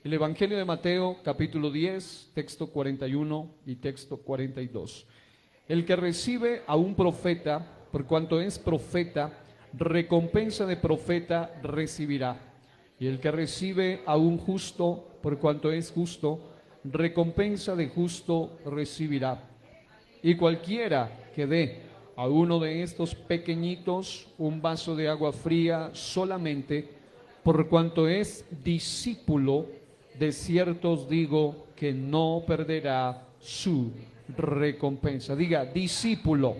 El Evangelio de Mateo, capítulo 10, texto 41 y texto 42. El que recibe a un profeta, por cuanto es profeta, recompensa de profeta recibirá. Y el que recibe a un justo, por cuanto es justo, recompensa de justo recibirá. Y cualquiera que dé a uno de estos pequeñitos un vaso de agua fría solamente, por cuanto es discípulo, de cierto os digo que no perderá su recompensa. Diga, discípulo.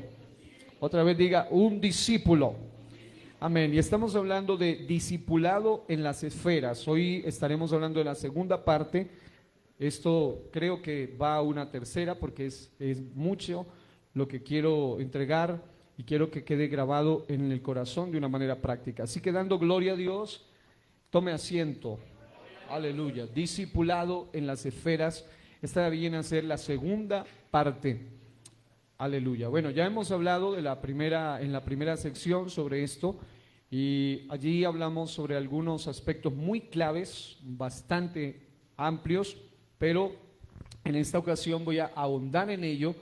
Otra vez diga, un discípulo. Amén. Y estamos hablando de discipulado en las esferas. Hoy estaremos hablando de la segunda parte. Esto creo que va a una tercera porque es mucho lo que quiero entregar y quiero que quede grabado en el corazón de una manera práctica. Así que dando gloria a Dios, tome asiento. Aleluya. Discipulado en las esferas. Esta viene a ser la segunda parte. Aleluya. Bueno, ya hemos hablado en la primera sección sobre esto y allí hablamos sobre algunos aspectos muy claves, bastante amplios, pero en esta ocasión voy a ahondar en ello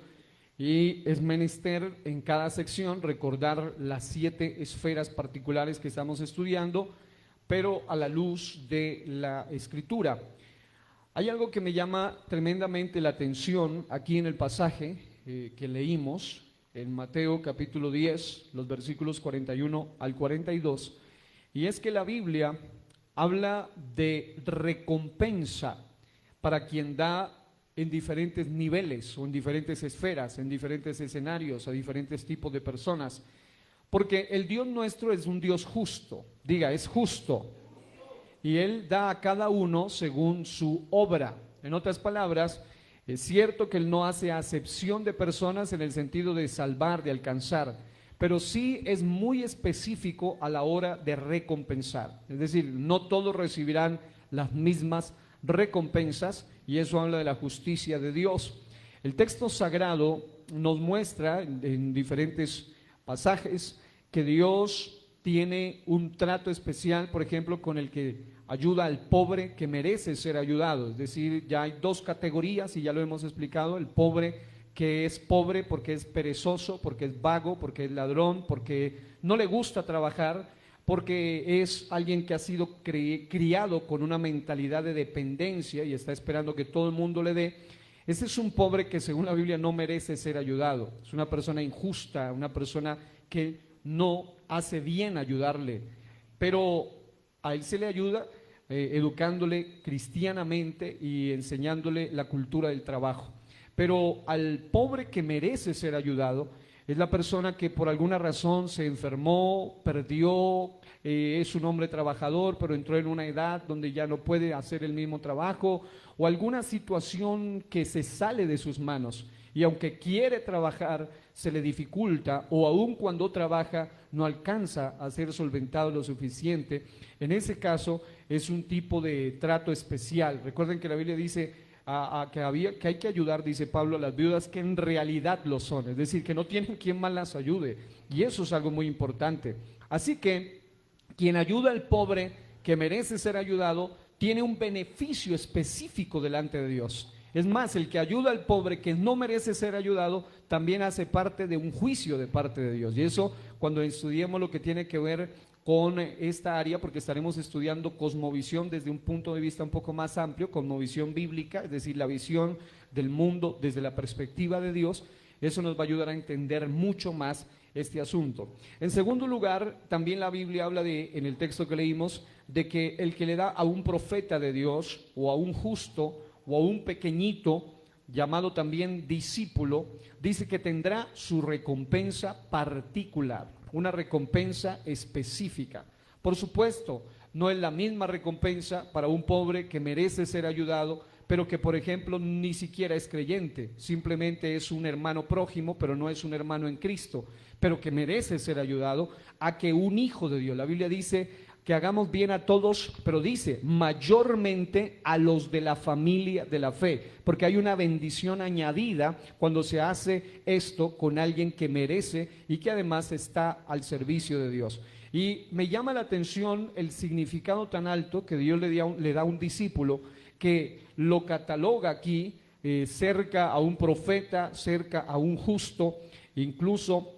y es menester en cada sección recordar las 7 esferas particulares que estamos estudiando, pero a la luz de la Escritura. Hay algo que me llama tremendamente la atención aquí en el pasaje que leímos en Mateo capítulo 10, los versículos 41 al 42, y es que la Biblia habla de recompensa para quien da en diferentes niveles o en diferentes esferas, en diferentes escenarios, a diferentes tipos de personas. Porque el Dios nuestro es un Dios justo, diga, es justo, y Él da a cada uno según su obra. En otras palabras, es cierto que Él no hace acepción de personas en el sentido de salvar, de alcanzar, pero sí es muy específico a la hora de recompensar. Es decir, no todos recibirán las mismas recompensas y eso habla de la justicia de Dios. El texto sagrado nos muestra en diferentes pasajes que Dios tiene un trato especial, por ejemplo, con el que ayuda al pobre que merece ser ayudado. Es decir, ya hay 2 categorías y ya lo hemos explicado: el pobre que es pobre porque es perezoso, porque es vago, porque es ladrón, porque no le gusta trabajar, porque es alguien que ha sido criado con una mentalidad de dependencia y está esperando que todo el mundo le dé. Ese es un pobre que según la Biblia no merece ser ayudado. Es una persona injusta, una persona que no hace bien ayudarle, pero a él se le ayuda educándole cristianamente y enseñándole la cultura del trabajo. Pero al pobre que merece ser ayudado es la persona que por alguna razón se enfermó, perdió, es un hombre trabajador, pero entró en una edad donde ya no puede hacer el mismo trabajo, o alguna situación que se sale de sus manos. Y aunque quiere trabajar, se le dificulta, o aun cuando trabaja, no alcanza a ser solventado lo suficiente. En ese caso, es un tipo de trato especial. Recuerden que la Biblia dice que hay que ayudar, dice Pablo, a las viudas que en realidad lo son, es decir, que no tienen quien más las ayude, y eso es algo muy importante. Así que quien ayuda al pobre que merece ser ayudado tiene un beneficio específico delante de Dios. Es más, el que ayuda al pobre que no merece ser ayudado también hace parte de un juicio de parte de Dios, y eso cuando estudiemos lo que tiene que ver con esta área, porque estaremos estudiando cosmovisión desde un punto de vista un poco más amplio, cosmovisión bíblica, es decir, la visión del mundo desde la perspectiva de Dios. Eso nos va a ayudar a entender mucho más este asunto. En segundo lugar, también la Biblia habla en el texto que leímos, de que el que le da a un profeta de Dios, o a un justo, o a un pequeñito, llamado también discípulo, dice que tendrá su recompensa particular, una recompensa específica. Por supuesto, no es la misma recompensa para un pobre que merece ser ayudado, pero que por ejemplo ni siquiera es creyente, simplemente es un hermano prójimo, pero no es un hermano en Cristo, pero que merece ser ayudado, a que un hijo de Dios. La Biblia dice que hagamos bien a todos, pero dice mayormente a los de la familia de la fe, porque hay una bendición añadida cuando se hace esto con alguien que merece y que además está al servicio de Dios. Y me llama la atención el significado tan alto que Dios le da a un discípulo, que lo cataloga aquí cerca a un profeta, cerca a un justo, incluso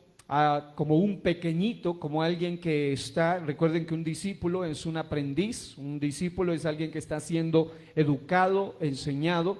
como un pequeñito, como alguien que está, recuerden que un discípulo es un aprendiz, un discípulo es alguien que está siendo educado, enseñado,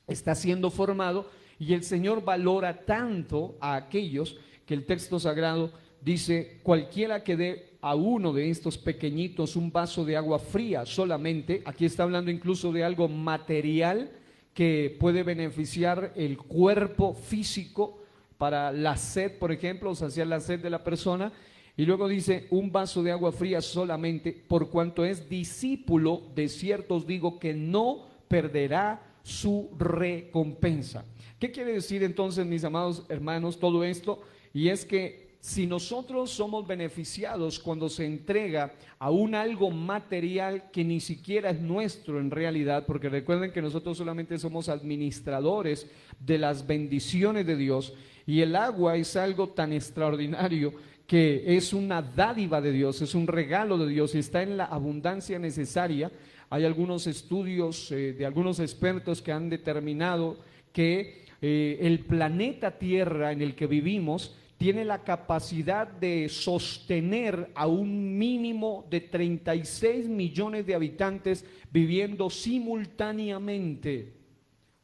está siendo formado, y el Señor valora tanto a aquellos que el texto sagrado dice: cualquiera que dé a uno de estos pequeñitos un vaso de agua fría solamente, aquí está hablando incluso de algo material que puede beneficiar el cuerpo físico para la sed, por ejemplo, saciar la sed de la persona. Y luego dice: un vaso de agua fría solamente, por cuanto es discípulo, de cierto os digo que no perderá su recompensa. ¿Qué quiere decir entonces, mis amados hermanos, todo esto? Y es que si nosotros somos beneficiados cuando se entrega a un algo material que ni siquiera es nuestro en realidad, porque recuerden que nosotros solamente somos administradores de las bendiciones de Dios, y el agua es algo tan extraordinario que es una dádiva de Dios, es un regalo de Dios y está en la abundancia necesaria. Hay algunos estudios de algunos expertos que han determinado que el planeta Tierra en el que vivimos tiene la capacidad de sostener a un mínimo de 36 millones de habitantes viviendo simultáneamente.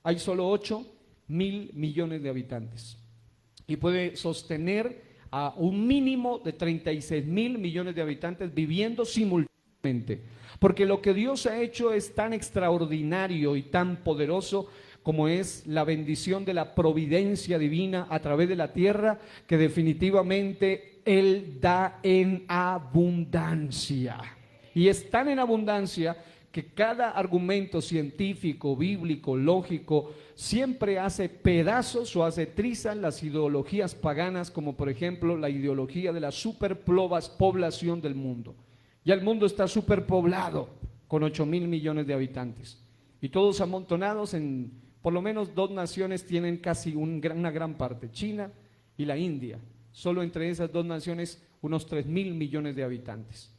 Hay solo 8.000 millones de habitantes y puede sostener a un mínimo de 36.000 millones de habitantes viviendo simultáneamente, porque lo que Dios ha hecho es tan extraordinario y tan poderoso como es la bendición de la providencia divina a través de la tierra, que definitivamente Él da en abundancia. Y es tan en abundancia que cada argumento científico, bíblico, lógico, siempre hace pedazos o hace trizas las ideologías paganas, como por ejemplo la ideología de la superpoblación del mundo. Ya el mundo está superpoblado con 8.000 millones de habitantes y todos amontonados en, por lo menos 2 naciones tienen casi una gran parte, China y la India. Solo entre esas 2 naciones unos 3.000 millones de habitantes.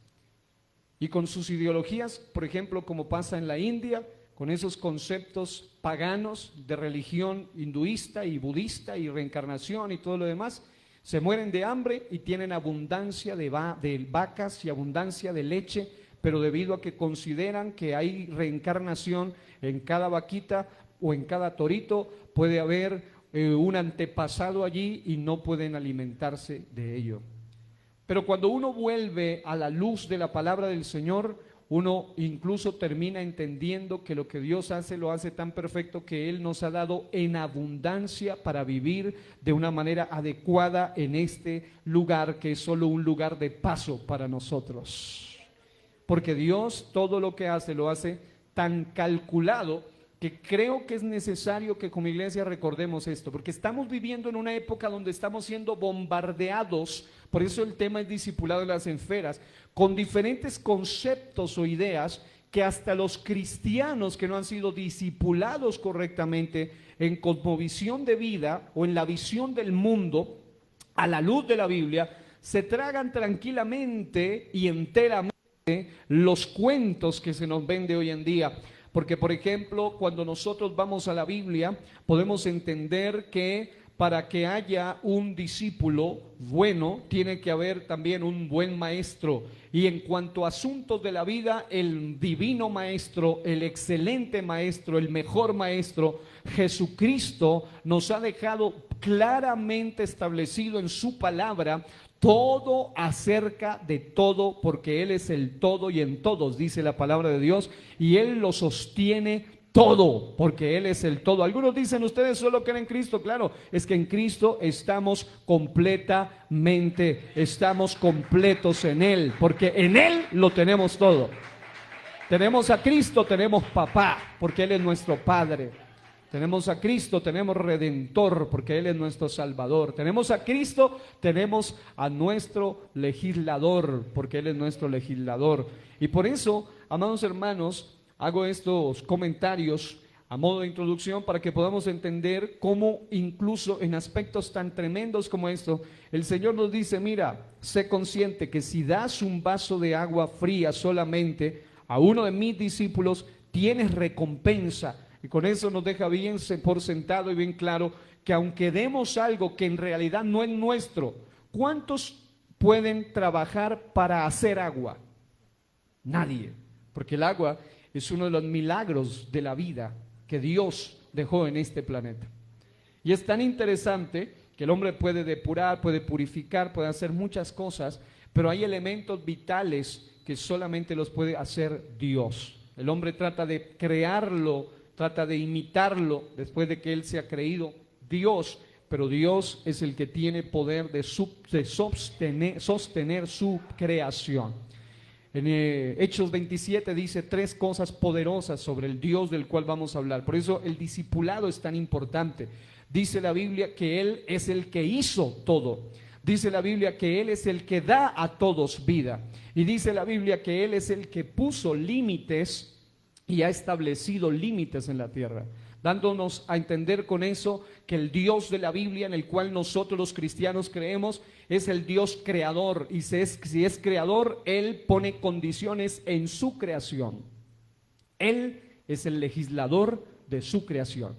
Y con sus ideologías, por ejemplo, como pasa en la India, con esos conceptos paganos de religión hinduista y budista y reencarnación y todo lo demás, se mueren de hambre y tienen abundancia de vacas y abundancia de leche, pero debido a que consideran que hay reencarnación en cada vaquita o en cada torito, puede haber un antepasado allí y no pueden alimentarse de ello. Pero cuando uno vuelve a la luz de la palabra del Señor, uno incluso termina entendiendo que lo que Dios hace lo hace tan perfecto que Él nos ha dado en abundancia para vivir de una manera adecuada en este lugar que es solo un lugar de paso para nosotros. Porque Dios todo lo que hace lo hace tan calculado que creo que es necesario que como iglesia recordemos esto, porque estamos viviendo en una época donde estamos siendo bombardeados, por eso el tema es discipulado en las esferas, con diferentes conceptos o ideas que hasta los cristianos que no han sido discipulados correctamente en cosmovisión de vida o en la visión del mundo, a la luz de la Biblia, se tragan tranquilamente y enteramente los cuentos que se nos vende hoy en día. Porque, por ejemplo, cuando nosotros vamos a la Biblia, podemos entender que para que haya un discípulo bueno, tiene que haber también un buen maestro. Y en cuanto a asuntos de la vida, el divino maestro, el excelente maestro, el mejor maestro, Jesucristo, nos ha dejado claramente establecido en su palabra todo acerca de todo, porque Él es el todo y en todos, dice la palabra de Dios, y Él lo sostiene todo, porque Él es el todo. Algunos dicen, ustedes solo creen en Cristo. Claro, es que en Cristo estamos completamente, estamos completos en Él, porque en Él lo tenemos todo. Tenemos a Cristo, tenemos papá, porque Él es nuestro Padre. Tenemos a Cristo, tenemos Redentor, porque Él es nuestro Salvador. Tenemos a Cristo, tenemos a nuestro legislador, porque Él es nuestro legislador. Y por eso, amados hermanos, hago estos comentarios a modo de introducción para que podamos entender cómo incluso en aspectos tan tremendos como esto, el Señor nos dice, mira, sé consciente que si das un vaso de agua fría solamente a uno de mis discípulos, tienes recompensa. Y con eso nos deja bien por sentado y bien claro que aunque demos algo que en realidad no es nuestro, ¿cuántos pueden trabajar para hacer agua? Nadie, porque el agua es uno de los milagros de la vida que Dios dejó en este planeta. Y es tan interesante que el hombre puede depurar, puede purificar, puede hacer muchas cosas, pero hay elementos vitales que solamente los puede hacer Dios. El hombre trata de crearlo, trata de imitarlo después de que él se ha creído Dios, pero Dios es el que tiene poder de sostener su creación. En Hechos 27 dice 3 cosas poderosas sobre el Dios del cual vamos a hablar. Por eso el discipulado es tan importante. Dice la Biblia que Él es el que hizo todo. Dice la Biblia que Él es el que da a todos vida. Y dice la Biblia que Él es el que puso límites y ha establecido límites en la tierra, dándonos a entender con eso que el Dios de la Biblia, en el cual nosotros los cristianos creemos, es el Dios creador. Y si es creador, Él pone condiciones en su creación. Él es el legislador de su creación.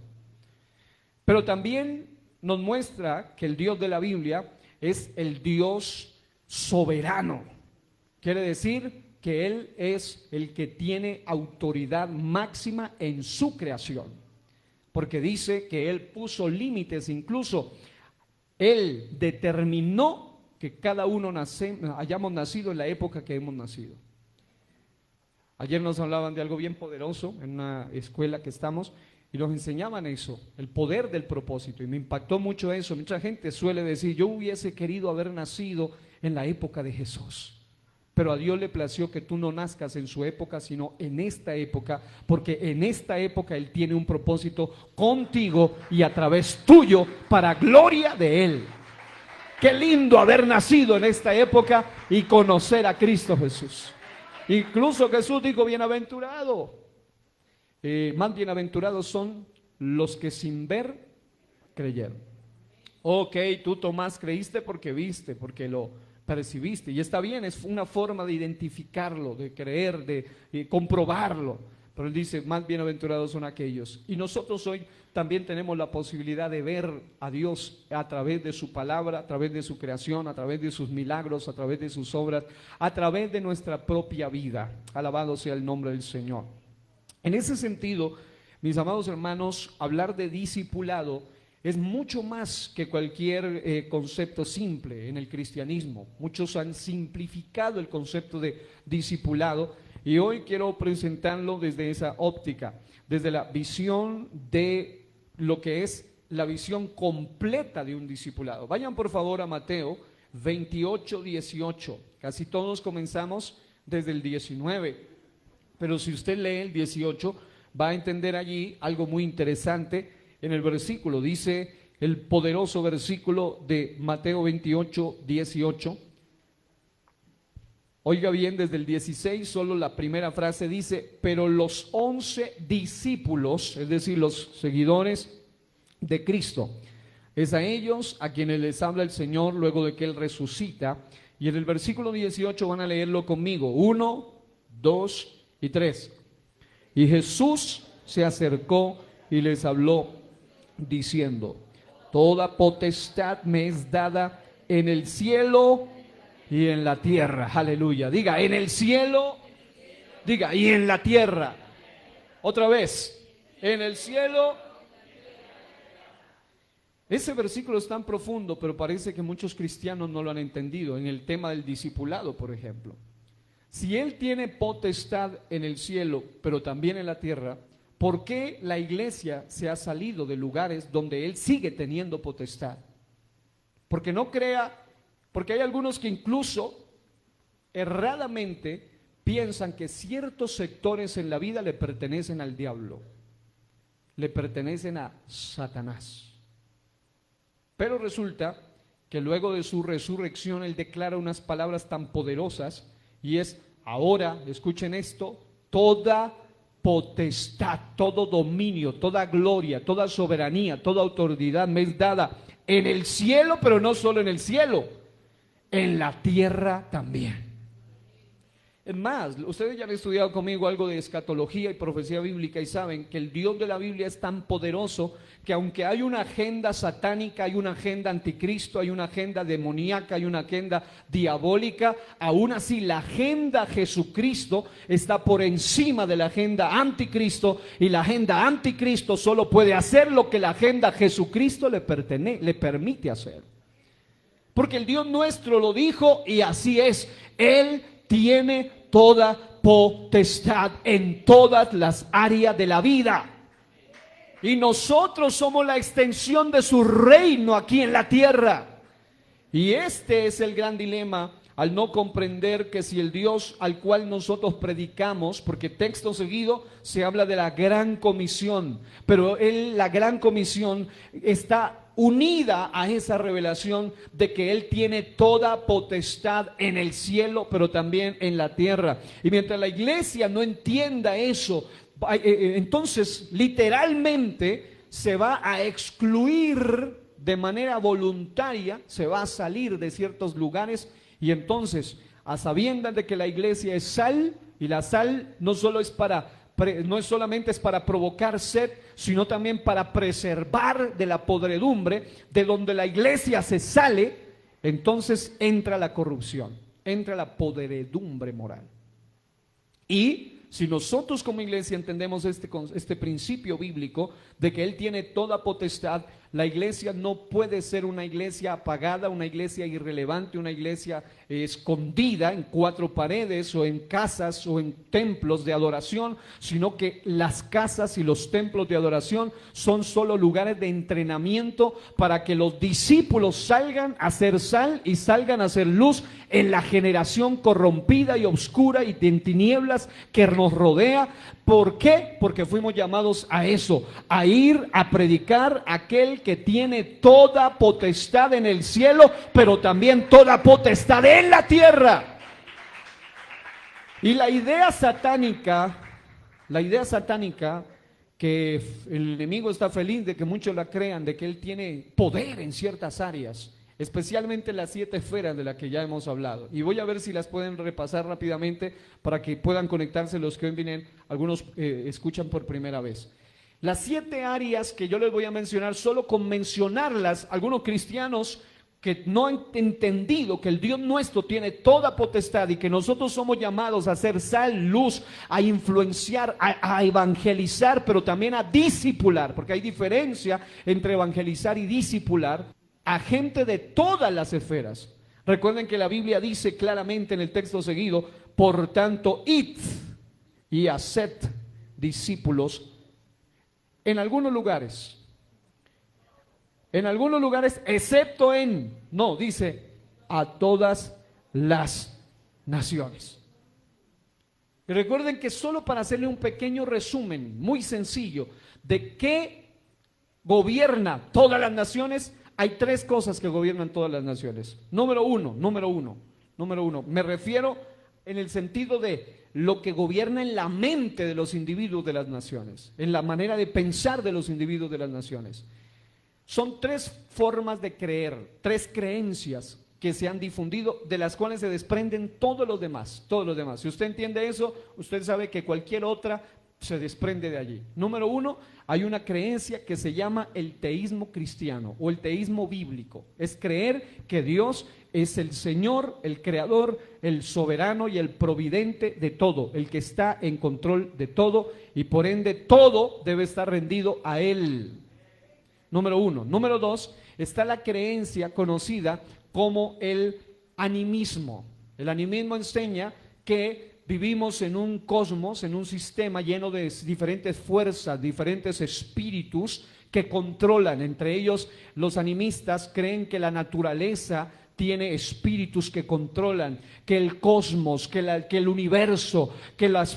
Pero también nos muestra que el Dios de la Biblia es el Dios soberano. Quiere decir que Él es el que tiene autoridad máxima en su creación, porque dice que Él puso límites, incluso Él determinó que cada uno hayamos nacido en la época que hemos nacido. Ayer nos hablaban de algo bien poderoso en una escuela que estamos y nos enseñaban eso, el poder del propósito, y me impactó mucho eso. Mucha gente suele decir, yo hubiese querido haber nacido en la época de Jesús. Pero a Dios le plació que tú no nazcas en su época, sino en esta época, porque en esta época Él tiene un propósito contigo y a través tuyo para gloria de Él. Qué lindo haber nacido en esta época y conocer a Cristo Jesús. Incluso Jesús dijo, bienaventurado. Más bienaventurados son los que sin ver creyeron. Ok, tú Tomás creíste porque viste, porque lo percibiste, y está bien, es una forma de identificarlo, de creer, de comprobarlo, pero él dice, más bienaventurados son aquellos. Y nosotros hoy también tenemos la posibilidad de ver a Dios a través de su palabra, a través de su creación, a través de sus milagros, a través de sus obras, a través de nuestra propia vida. Alabado sea el nombre del Señor. En ese sentido, mis amados hermanos, hablar de discipulado es mucho más que cualquier concepto simple en el cristianismo. Muchos han simplificado el concepto de discipulado y hoy quiero presentarlo desde esa óptica, desde la visión de lo que es la visión completa de un discipulado. Vayan por favor a Mateo 28, 18. Casi todos comenzamos desde el 19, pero si usted lee el 18 va a entender allí algo muy interesante. En el versículo dice, el poderoso versículo de Mateo 28, 18. Oiga bien, desde el 16, solo la primera frase dice, pero los 11 discípulos, es decir, los seguidores de Cristo, es a ellos a quienes les habla el Señor luego de que Él resucita. Y en el versículo 18 van a leerlo conmigo, 1, 2 y 3. Y Jesús se acercó y les habló diciendo, toda potestad me es dada en el cielo y en la tierra. Aleluya. Diga, en el cielo, diga, y en la tierra. Otra vez, en el cielo. Ese versículo es tan profundo, pero parece que muchos cristianos no lo han entendido. En el tema del discipulado, por ejemplo, si Él tiene potestad en el cielo, pero también en la tierra, ¿por qué la iglesia se ha salido de lugares donde Él sigue teniendo potestad? Porque no crea, porque hay algunos que incluso erradamente piensan que ciertos sectores en la vida le pertenecen al diablo, le pertenecen a Satanás. Pero resulta que luego de su resurrección Él declara unas palabras tan poderosas y es, ahora, escuchen esto, toda potestad, todo dominio, toda gloria, toda soberanía, toda autoridad me es dada en el cielo, pero no solo en el cielo, en la tierra también. Es más, ustedes ya han estudiado conmigo algo de escatología y profecía bíblica y saben que el Dios de la Biblia es tan poderoso que aunque hay una agenda satánica, hay una agenda anticristo, hay una agenda demoníaca, hay una agenda diabólica, aún así la agenda Jesucristo está por encima de la agenda anticristo, y la agenda anticristo solo puede hacer lo que la agenda Jesucristo le permite hacer. Porque el Dios nuestro lo dijo y así es. Él tiene toda potestad en todas las áreas de la vida. Y nosotros somos la extensión de su reino aquí en la tierra. Y este es el gran dilema al no comprender que si el Dios al cual nosotros predicamos, porque texto seguido se habla de la gran comisión, pero la gran comisión está unida a esa revelación de que Él tiene toda potestad en el cielo, pero también en la tierra. Y mientras la iglesia no entienda eso, entonces literalmente se va a excluir de manera voluntaria, se va a salir de ciertos lugares. Y entonces, a sabiendas de que la iglesia es sal, y la sal no solamente es para provocar sed, sino también para preservar de la podredumbre, de donde la iglesia se sale, entonces entra la corrupción, entra la podredumbre moral. Y si nosotros como iglesia entendemos este principio bíblico de que Él tiene toda potestad, la iglesia no puede ser una iglesia apagada, una iglesia irrelevante, una iglesia escondida en cuatro paredes o en casas o en templos de adoración, sino que las casas y los templos de adoración son solo lugares de entrenamiento para que los discípulos salgan a ser sal y salgan a ser luz en la generación corrompida y oscura y en tinieblas que nos rodea. ¿Por qué? Porque fuimos llamados a eso, a ir a predicar a aquel que tiene toda potestad en el cielo, pero también toda potestad en la tierra. Y la idea satánica, que el enemigo está feliz de que muchos la crean, de que él tiene poder en ciertas áreas, especialmente las 7 esferas de las que ya hemos hablado. Y voy a ver si las pueden repasar rápidamente para que puedan conectarse los que hoy vienen, algunos escuchan por primera vez. Las 7 áreas que yo les voy a mencionar, solo con mencionarlas, algunos cristianos que no han entendido que el Dios nuestro tiene toda potestad y que nosotros somos llamados a hacer sal, luz, a influenciar, a evangelizar, pero también a discipular, porque hay diferencia entre evangelizar y discipular a gente de todas las esferas. Recuerden que la Biblia dice claramente en el texto seguido: por tanto, id y haced discípulos. En algunos lugares, excepto dice a todas las naciones. Y recuerden que solo para hacerle un pequeño resumen muy sencillo de qué gobierna todas las naciones, hay 3 cosas que gobiernan todas las naciones. Número uno, me refiero en el sentido de lo que gobierna en la mente de los individuos de las naciones, en la manera de pensar de los individuos de las naciones. Son 3 formas de creer, 3 creencias que se han difundido, de las cuales se desprenden todos los demás. Si usted entiende eso, usted sabe que cualquier otra se desprende de allí. Número 1, hay una creencia que se llama el teísmo cristiano o el teísmo bíblico. Es creer que Dios es el Señor, el Creador, el soberano y el providente de todo, el que está en control de todo, y por ende todo debe estar rendido a Él. Número 1. Número 2, está la creencia conocida como el animismo. El animismo enseña que vivimos en un cosmos, en un sistema lleno de diferentes fuerzas, diferentes espíritus que controlan. Entre ellos, los animistas creen que la naturaleza tiene espíritus que controlan, que el cosmos, que el universo, que las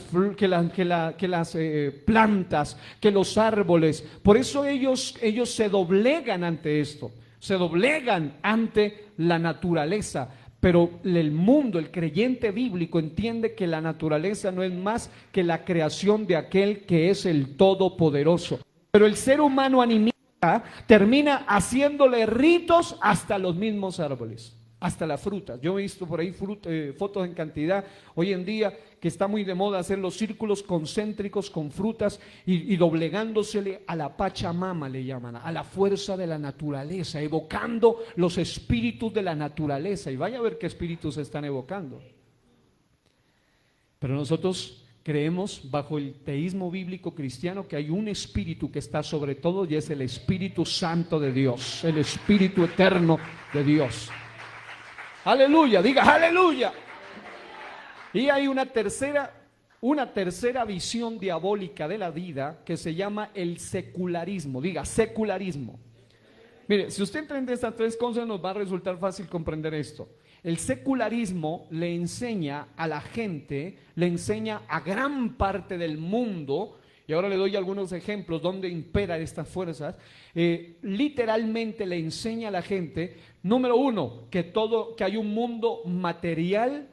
plantas, que los árboles. Por eso ellos se doblegan ante esto, se doblegan ante la naturaleza. Pero el mundo, el creyente bíblico, entiende que la naturaleza no es más que la creación de aquel que es el Todopoderoso. Pero el ser humano animista termina haciéndole ritos hasta los mismos árboles. hasta las frutas. Yo he visto por ahí fotos en cantidad hoy en día que está muy de moda hacer los círculos concéntricos con frutas y doblegándosele a la Pachamama, le llaman, a la fuerza de la naturaleza, evocando los espíritus de la naturaleza. Y vaya a ver qué espíritus se están evocando. Pero nosotros creemos bajo el teísmo bíblico cristiano que hay un espíritu que está sobre todo y es el Espíritu Santo de Dios, el Espíritu eterno de Dios. Aleluya, diga aleluya. Y hay una tercera visión diabólica de la vida que se llama el secularismo. Diga secularismo. Mire, si usted entiende estas tres cosas nos va a resultar fácil comprender esto. El secularismo le enseña a la gente, le enseña a gran parte del mundo, y ahora le doy algunos ejemplos donde imperan estas fuerzas, literalmente le enseña a la gente, número uno, que hay un mundo material,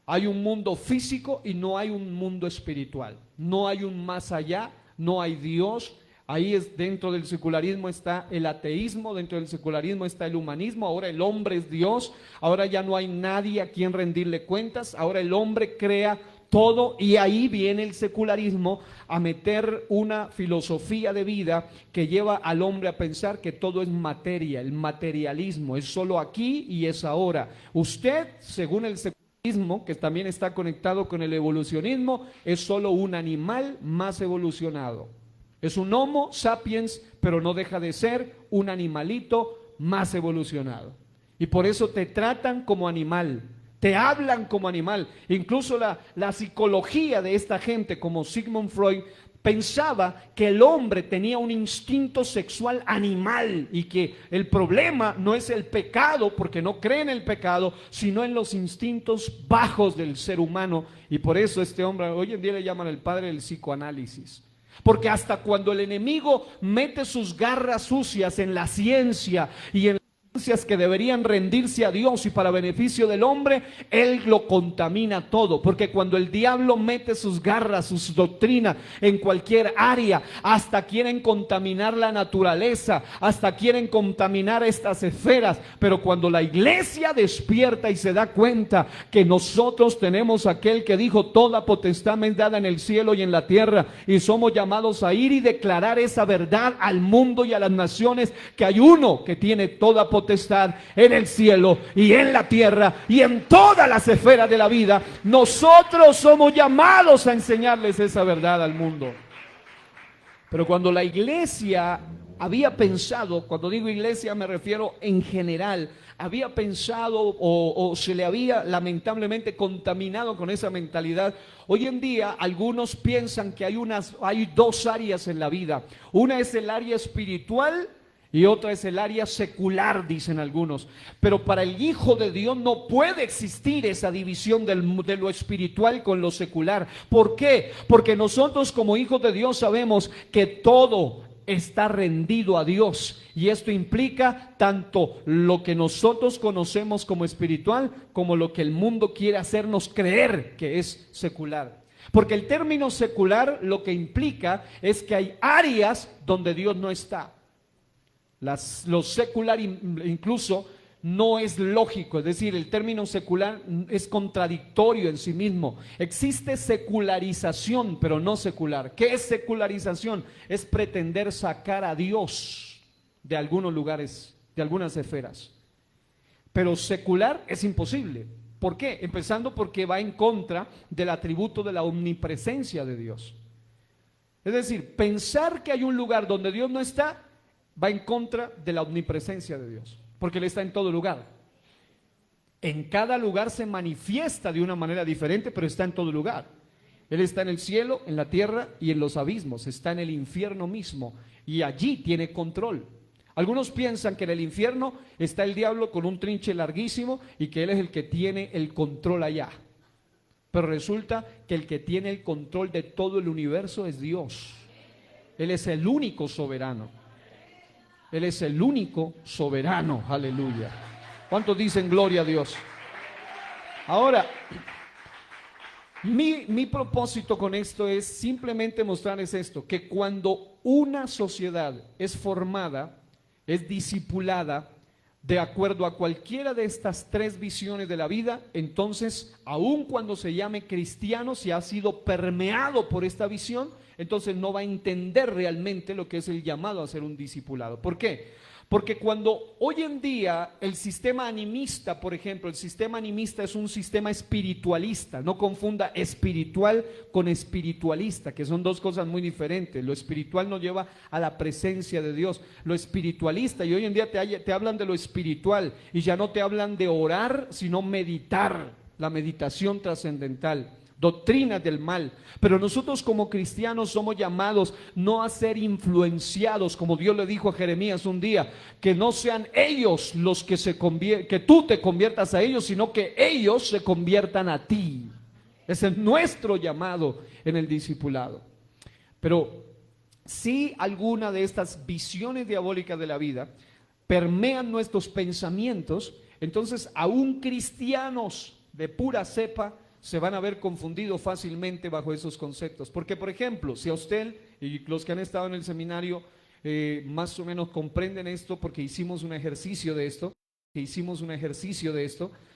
hay un mundo físico y no hay un mundo espiritual, no hay un más allá, no hay Dios. Ahí dentro del secularismo está el ateísmo, dentro del secularismo está el humanismo, ahora el hombre es Dios, ahora ya no hay nadie a quien rendirle cuentas, ahora el hombre crea todo y ahí viene el secularismo a meter una filosofía de vida que lleva al hombre a pensar que todo es materia, el materialismo, es solo aquí y es ahora. Usted, según el secularismo, que también está conectado con el evolucionismo, es solo un animal más evolucionado. Es un Homo sapiens, pero no deja de ser un animalito más evolucionado. Y por eso te tratan como animal, te hablan como animal. Incluso la psicología de esta gente, como Sigmund Freud, pensaba que el hombre tenía un instinto sexual animal y que el problema no es el pecado, porque no cree en el pecado, sino en los instintos bajos del ser humano. Y por eso este hombre, hoy en día le llaman el padre del psicoanálisis. Porque hasta cuando el enemigo mete sus garras sucias en la ciencia y en las ciencias que deberían rendirse a Dios y para beneficio del hombre, él lo contamina todo. Porque cuando el diablo mete sus garras, sus doctrinas en cualquier área, hasta quieren contaminar la naturaleza, hasta quieren contaminar estas esferas. Pero cuando la iglesia despierta y se da cuenta que nosotros tenemos aquel que dijo: toda potestad me es dada en el cielo y en la tierra, y somos llamados a ir y declarar esa verdad al mundo y a las naciones, que hay uno que tiene toda potestad en el cielo y en la tierra y en todas las esferas de la vida. Nosotros somos llamados a enseñarles esa verdad al mundo. Pero cuando la iglesia había pensado, cuando digo iglesia me refiero en general, había pensado o se le había lamentablemente contaminado con esa mentalidad. Hoy en día algunos piensan que hay dos áreas en la vida. Una es el área espiritual y otra es el área secular, dicen algunos. Pero para el Hijo de Dios no puede existir esa división de lo espiritual con lo secular. ¿Por qué? Porque nosotros como hijos de Dios sabemos que todo está rendido a Dios, y esto implica tanto lo que nosotros conocemos como espiritual como lo que el mundo quiere hacernos creer que es secular. Porque el término secular lo que implica es que hay áreas donde Dios no está. Lo secular incluso no es lógico, es decir, el término secular es contradictorio en sí mismo. Existe secularización, pero no secular. ¿Qué es secularización? Es pretender sacar a Dios de algunos lugares, de algunas esferas. Pero secular es imposible. ¿Por qué? Empezando porque va en contra del atributo de la omnipresencia de Dios. Es decir, pensar que hay un lugar donde Dios no está va en contra de la omnipresencia de Dios, porque Él está en todo lugar. En cada lugar se manifiesta de una manera diferente, pero está en todo lugar. Él está en el cielo, en la tierra y en los abismos, está en el infierno mismo y allí tiene control. Algunos piensan que en el infierno está el diablo con un trinche larguísimo y que él es el que tiene el control allá. Pero resulta que el que tiene el control de todo el universo es Dios. Él es el único soberano. Él es el único soberano, aleluya. ¿Cuántos dicen gloria a Dios? Ahora, mi propósito con esto es simplemente mostrarles esto, que cuando una sociedad es formada, es discipulada, de acuerdo a cualquiera de estas tres visiones de la vida, entonces, aun cuando se llame cristiano, si ha sido permeado por esta visión, entonces no va a entender realmente lo que es el llamado a ser un discipulado. ¿Por qué? Porque cuando hoy en día el sistema animista, por ejemplo, el sistema animista es un sistema espiritualista, no confunda espiritual con espiritualista, que son dos cosas muy diferentes. Lo espiritual nos lleva a la presencia de Dios, lo espiritualista, y hoy en día te hablan de lo espiritual y ya no te hablan de orar, sino meditar, la meditación trascendental. Doctrinas del mal, pero nosotros como cristianos somos llamados no a ser influenciados, como Dios le dijo a Jeremías un día, que no sean ellos los que que tú te conviertas a ellos, sino que ellos se conviertan a ti. Ese es nuestro llamado en el discipulado. Pero si alguna de estas visiones diabólicas de la vida permean nuestros pensamientos, entonces aún cristianos de pura cepa se van a ver confundidos fácilmente bajo esos conceptos. Porque, por ejemplo, si a usted y los que han estado en el seminario más o menos comprenden esto, porque hicimos un ejercicio de esto,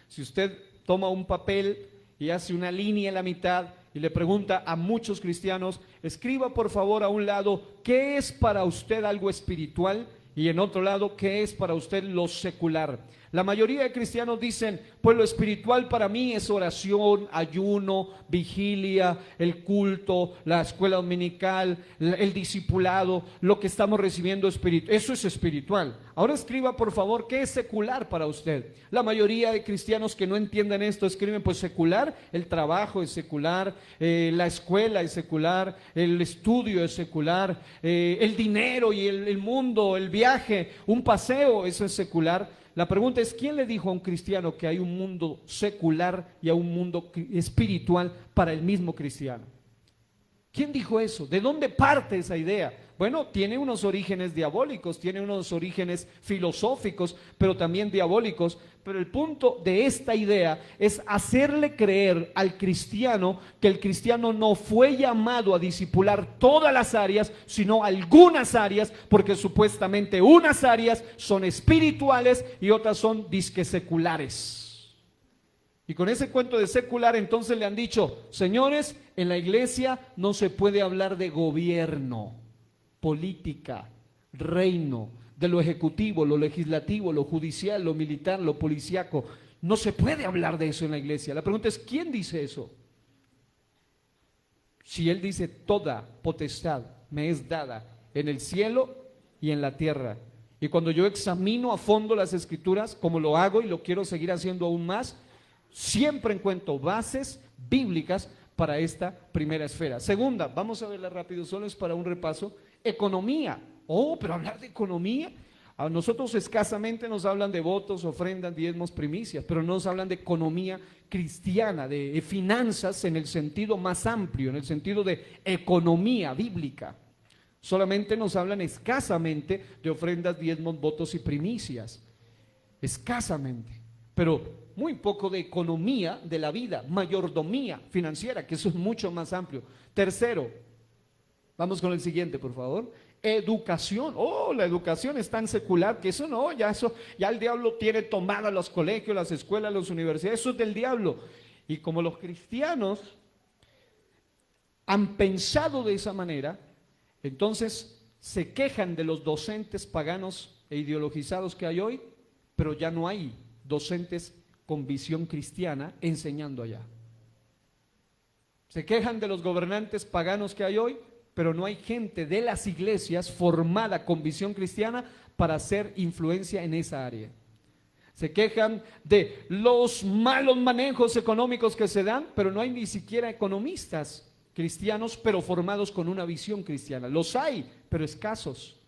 si usted toma un papel y hace una línea en la mitad y le pregunta a muchos cristianos, escriba por favor a un lado, ¿qué es para usted algo espiritual? Y en otro lado, ¿qué es para usted lo secular? La mayoría de cristianos dicen, pues lo espiritual para mí es oración, ayuno, vigilia, el culto, la escuela dominical, el discipulado, lo que estamos recibiendo espiritual. Eso es espiritual. Ahora escriba por favor, ¿qué es secular para usted? La mayoría de cristianos que no entienden esto escriben, pues secular, el trabajo es secular, la escuela es secular, el estudio es secular, el dinero y el mundo, el viaje, un paseo, eso es secular. La pregunta es, ¿quién le dijo a un cristiano que hay un mundo secular y a un mundo espiritual para el mismo cristiano? ¿Quién dijo eso? ¿De dónde parte esa idea? Bueno, tiene unos orígenes diabólicos, tiene unos orígenes filosóficos, pero también diabólicos. Pero el punto de esta idea es hacerle creer al cristiano que el cristiano no fue llamado a discipular todas las áreas, sino algunas áreas, porque supuestamente unas áreas son espirituales y otras son disque seculares. Y con ese cuento de secular entonces le han dicho, señores, en la iglesia no se puede hablar de gobierno, política, reino, de lo ejecutivo, lo legislativo, lo judicial, lo militar, lo policíaco. No se puede hablar de eso en la iglesia. La pregunta es, ¿quién dice eso? Si él dice, toda potestad me es dada en el cielo y en la tierra. Y cuando yo examino a fondo las escrituras, como lo hago y lo quiero seguir haciendo aún más, siempre encuentro bases bíblicas para esta primera esfera. Segunda, vamos a verla rápido, solo es para un repaso. Economía. Oh, pero hablar de economía. A nosotros escasamente nos hablan de votos, ofrendas, diezmos, primicias, pero no nos hablan de economía cristiana, de finanzas en el sentido más amplio, en el sentido de economía bíblica. Solamente nos hablan escasamente de ofrendas, diezmos, votos y primicias. Escasamente. Pero muy poco de economía de la vida, mayordomía financiera, que eso es mucho más amplio. Tercero, vamos con el siguiente, por favor. Educación. Oh, la educación es tan secular que eso no, ya el diablo tiene tomada los colegios, las escuelas, las universidades, eso es del diablo. Y como los cristianos han pensado de esa manera, entonces se quejan de los docentes paganos e ideologizados que hay hoy, pero ya no hay docentes con visión cristiana enseñando allá. Se quejan de los gobernantes paganos que hay hoy, pero no hay gente de las iglesias formada con visión cristiana para hacer influencia en esa área. Se quejan de los malos manejos económicos que se dan, pero no hay ni siquiera economistas cristianos, pero formados con una visión cristiana. Los hay, pero escasos.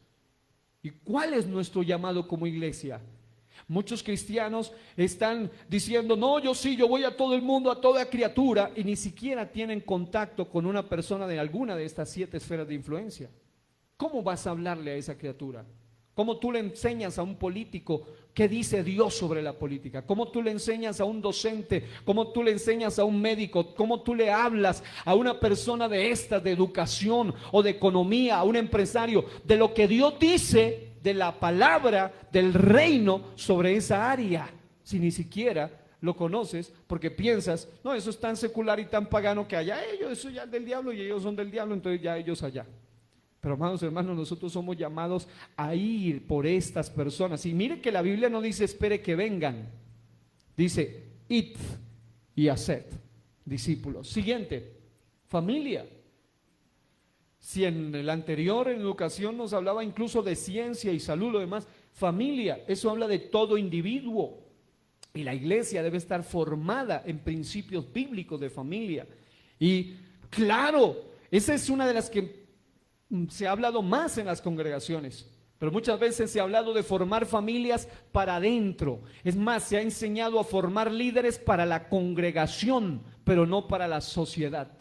¿Y cuál es nuestro llamado como iglesia? Muchos cristianos están diciendo, no, yo voy a todo el mundo, a toda criatura, y ni siquiera tienen contacto con una persona de alguna de estas 7 esferas de influencia. ¿Cómo vas a hablarle a esa criatura? ¿Cómo tú le enseñas a un político qué dice Dios sobre la política? ¿Cómo tú le enseñas a un docente? ¿Cómo tú le enseñas a un médico? ¿Cómo tú le hablas a una persona de estas, de educación o de economía, a un empresario, de lo que Dios dice de la palabra del reino sobre esa área, si ni siquiera lo conoces, porque piensas, no, eso es tan secular y tan pagano que allá ellos, eso ya es del diablo y ellos son del diablo, entonces ya ellos allá. Pero amados hermanos, nosotros somos llamados a ir por estas personas. Y mire que la Biblia no dice espere que vengan, dice id y haced discípulos. Siguiente, familia. Si en el anterior, en educación, nos hablaba incluso de ciencia y salud, lo demás, familia, eso habla de todo individuo. Y la iglesia debe estar formada en principios bíblicos de familia. Y claro, esa es una de las que se ha hablado más en las congregaciones. Pero muchas veces se ha hablado de formar familias para adentro. Es más, se ha enseñado a formar líderes para la congregación, pero no para la sociedad.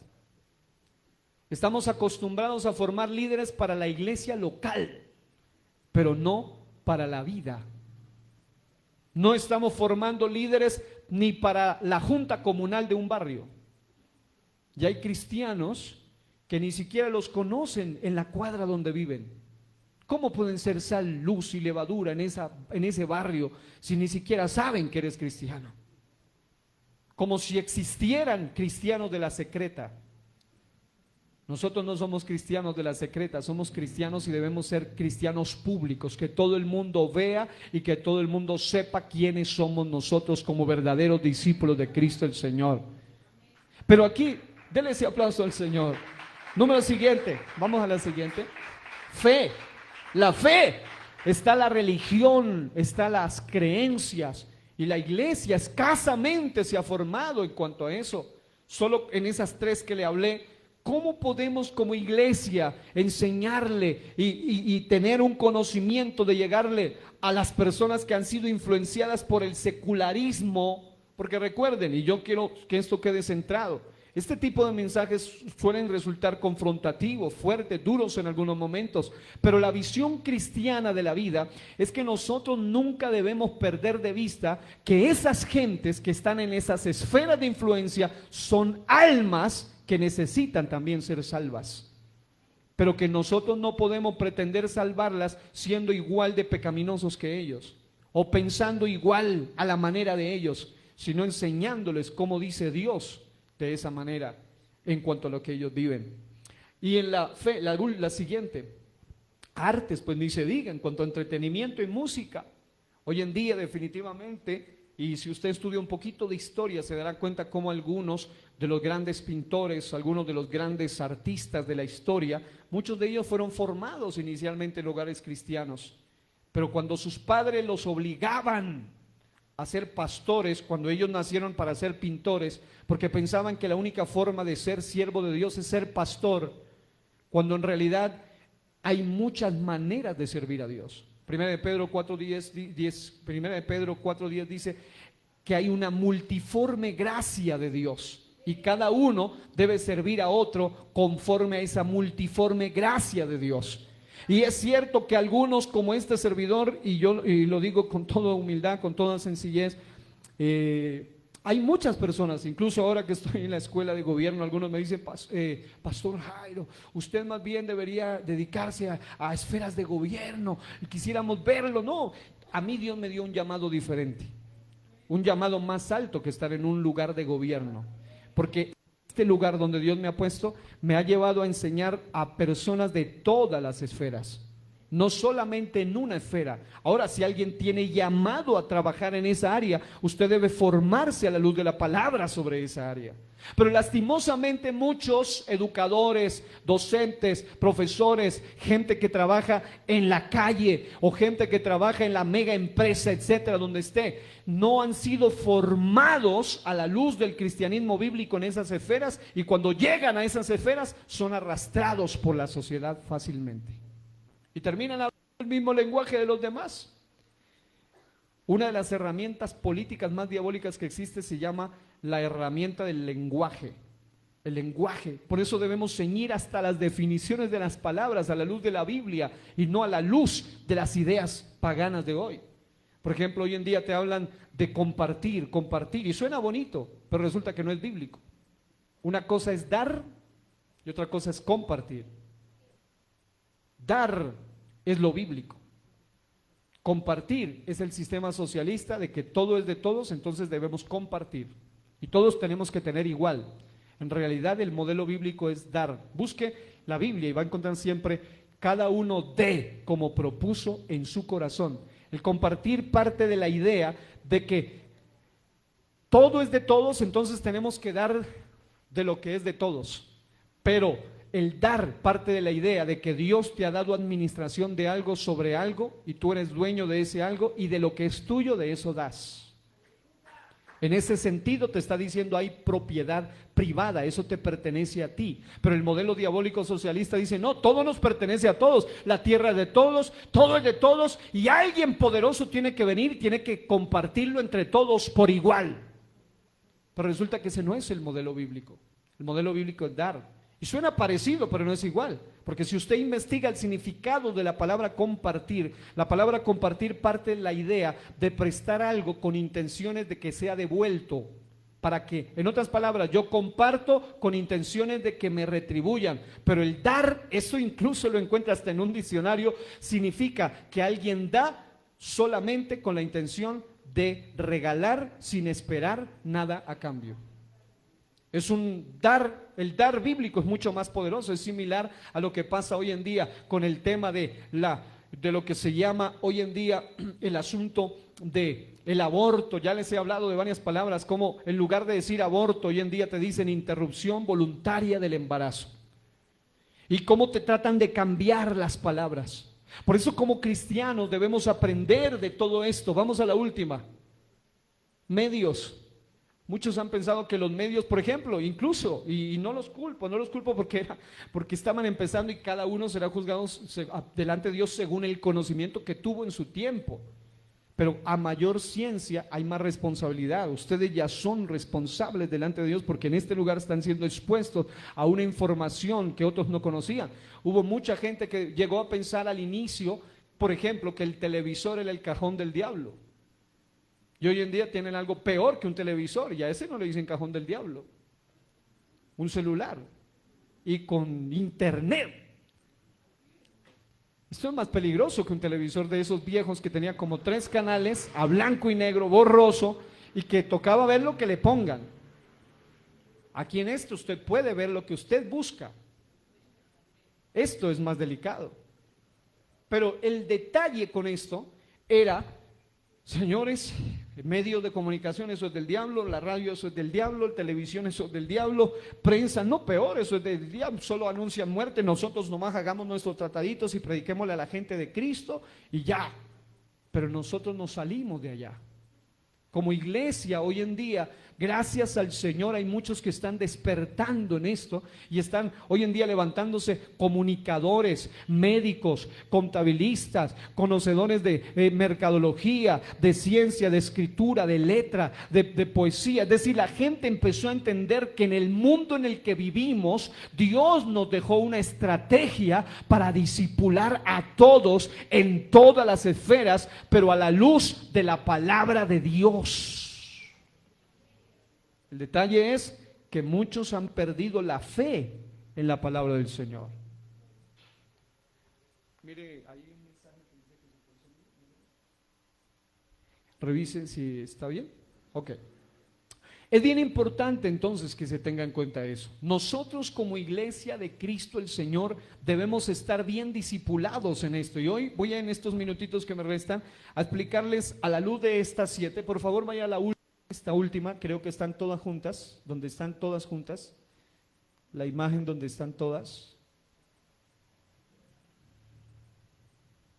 Estamos acostumbrados a formar líderes para la iglesia local, pero no para la vida. No estamos formando líderes ni para la junta comunal de un barrio. Y hay cristianos que ni siquiera los conocen en la cuadra donde viven. ¿Cómo pueden ser sal, luz y levadura en ese barrio si ni siquiera saben que eres cristiano? Como si existieran cristianos de la secreta. Nosotros no somos cristianos de la secreta, somos cristianos y debemos ser cristianos públicos, que todo el mundo vea y que todo el mundo sepa quiénes somos nosotros como verdaderos discípulos de Cristo el Señor. Pero aquí, denle ese aplauso al Señor. Número siguiente, vamos a la siguiente. Fe, la fe, está la religión, está las creencias y la iglesia escasamente se ha formado en cuanto a eso. Solo en esas tres que le hablé. ¿Cómo podemos como iglesia enseñarle y tener un conocimiento de llegarle a las personas que han sido influenciadas por el secularismo? Porque recuerden, y yo quiero que esto quede centrado, este tipo de mensajes suelen resultar confrontativos, fuertes, duros en algunos momentos, pero la visión cristiana de la vida es que nosotros nunca debemos perder de vista que esas gentes que están en esas esferas de influencia son almas que necesitan también ser salvas, pero que nosotros no podemos pretender salvarlas siendo igual de pecaminosos que ellos o pensando igual a la manera de ellos, sino enseñándoles cómo dice Dios de esa manera en cuanto a lo que ellos viven. Y en la fe, la siguiente, artes, pues ni se diga, en cuanto a entretenimiento y música. Hoy en día definitivamente, y si usted estudia un poquito de historia, se dará cuenta cómo algunos de los grandes pintores, algunos de los grandes artistas de la historia, muchos de ellos fueron formados inicialmente en hogares cristianos, pero cuando sus padres los obligaban a ser pastores, cuando ellos nacieron para ser pintores, porque pensaban que la única forma de ser siervo de Dios es ser pastor, cuando en realidad hay muchas maneras de servir a Dios. Primera de Pedro 4:10 dice que hay una multiforme gracia de Dios y cada uno debe servir a otro conforme a esa multiforme gracia de Dios. Y es cierto que algunos, como este servidor, y yo lo digo con toda humildad, con toda sencillez, hay muchas personas, incluso ahora que estoy en la escuela de gobierno, algunos me dicen, Pastor Jairo, usted más bien debería dedicarse a esferas de gobierno, y quisiéramos verlo. No, a mí Dios me dio un llamado diferente, un llamado más alto que estar en un lugar de gobierno, porque este lugar donde Dios me ha puesto me ha llevado a enseñar a personas de todas las esferas, no solamente en una esfera. Ahora, si alguien tiene llamado a trabajar en esa área, usted debe formarse a la luz de la palabra sobre esa área. Pero lastimosamente muchos educadores, docentes, profesores, gente que trabaja en la calle o gente que trabaja en la mega empresa, etcétera, donde esté, no han sido formados a la luz del cristianismo bíblico en esas esferas, y cuando llegan a esas esferas son arrastrados por la sociedad fácilmente y terminan hablando el mismo lenguaje de los demás. Una de las herramientas políticas más diabólicas que existe se llama la herramienta del lenguaje. El lenguaje. Por eso debemos ceñir hasta las definiciones de las palabras a la luz de la Biblia y no a la luz de las ideas paganas de hoy. Por ejemplo, hoy en día te hablan de compartir, y suena bonito, pero resulta que no es bíblico. Una cosa es dar y otra cosa es compartir. Dar es lo bíblico. Compartir es el sistema socialista de que todo es de todos, entonces debemos compartir. Y todos tenemos que tener igual. En realidad el modelo bíblico es dar. Busque la Biblia y va a encontrar siempre cada uno dé como propuso en su corazón. El compartir parte de la idea de que todo es de todos, entonces tenemos que dar de lo que es de todos. Pero el dar parte de la idea de que Dios te ha dado administración de algo sobre algo y tú eres dueño de ese algo y de lo que es tuyo, de eso das. En ese sentido te está diciendo hay propiedad privada, eso te pertenece a ti. Pero el modelo diabólico socialista dice no, todo nos pertenece a todos, la tierra es de todos, todo es de todos y alguien poderoso tiene que venir y tiene que compartirlo entre todos por igual. Pero resulta que ese no es el modelo bíblico. El modelo bíblico es dar. Y suena parecido, pero no es igual. Porque si usted investiga el significado de la palabra compartir parte de la idea de prestar algo con intenciones de que sea devuelto. Para que, en otras palabras, yo comparto con intenciones de que me retribuyan. Pero el dar, eso incluso lo encuentra hasta en un diccionario, significa que alguien da solamente con la intención de regalar sin esperar nada a cambio. Es un dar, el dar bíblico es mucho más poderoso, es similar a lo que pasa hoy en día con el tema de lo que se llama hoy en día el asunto de el aborto. Ya les he hablado de varias palabras, como en lugar de decir aborto, hoy en día te dicen interrupción voluntaria del embarazo. Y cómo te tratan de cambiar las palabras. Por eso como cristianos debemos aprender de todo esto. Vamos a la última. Medios. Muchos han pensado que los medios, por ejemplo, incluso, y no los culpo porque estaban empezando y cada uno será juzgado delante de Dios según el conocimiento que tuvo en su tiempo. Pero a mayor ciencia hay más responsabilidad. Ustedes ya son responsables delante de Dios porque en este lugar están siendo expuestos a una información que otros no conocían. Hubo mucha gente que llegó a pensar al inicio, por ejemplo, que el televisor era el cajón del diablo. Y hoy en día tienen algo peor que un televisor, y a ese no le dicen cajón del diablo, un celular y con internet. Esto es más peligroso que un televisor de esos viejos que tenía como 3 canales a blanco y negro, borroso, y que tocaba ver lo que le pongan. Aquí en esto usted puede ver lo que usted busca. Esto es más delicado. Pero el detalle con esto era, señores, medios de comunicación, eso es del diablo, la radio, eso es del diablo, la televisión, eso es del diablo, prensa, no peor, eso es del diablo, solo anuncian muerte, nosotros nomás hagamos nuestros trataditos y prediquémosle a la gente de Cristo y ya. Pero nosotros nos salimos de allá. Como iglesia hoy en día, gracias al Señor, hay muchos que están despertando en esto y están hoy en día levantándose comunicadores, médicos, contabilistas, conocedores de mercadología, de ciencia, de escritura, de letra, de poesía. Es decir, la gente empezó a entender que en el mundo en el que vivimos, Dios nos dejó una estrategia para discipular a todos en todas las esferas, pero a la luz de la palabra de Dios. El detalle es que muchos han perdido la fe en la palabra del Señor. Mire, hay un mensaje que dice que se consume. Revisen si está bien. Ok. Es bien importante entonces que se tenga en cuenta eso. Nosotros como iglesia de Cristo el Señor debemos estar bien discipulados en esto. Y hoy voy a, en estos minutitos que me restan, a explicarles a la luz de estas 7. Por favor, vaya a la última. Esta última, creo que están todas juntas, donde están todas juntas, la imagen donde están todas.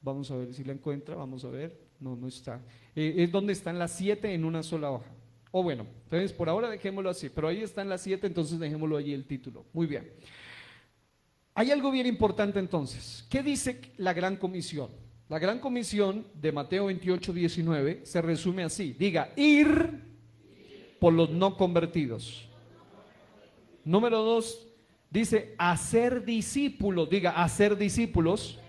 Vamos a ver si la encuentra, vamos a ver, no está. Es donde están las 7 en una sola hoja. O bueno, entonces por ahora dejémoslo así, pero ahí están las 7, entonces dejémoslo allí el título. Muy bien. Hay algo bien importante entonces. ¿Qué dice la Gran Comisión? La Gran Comisión de Mateo 28:19 se resume así. Diga, ir por los no convertidos. Número 2, dice hacer discípulos. Diga, hacer discípulos.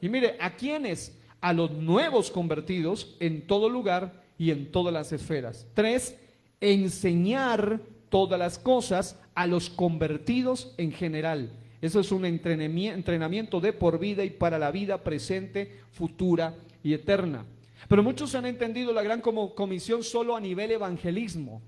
Y mire, ¿a quiénes? A los nuevos convertidos en todo lugar y en todas las esferas. 3, enseñar todas las cosas a los convertidos en general. Eso es un entrenamiento de por vida y para la vida presente, futura y eterna. Pero muchos han entendido la gran comisión solo a nivel evangelismo.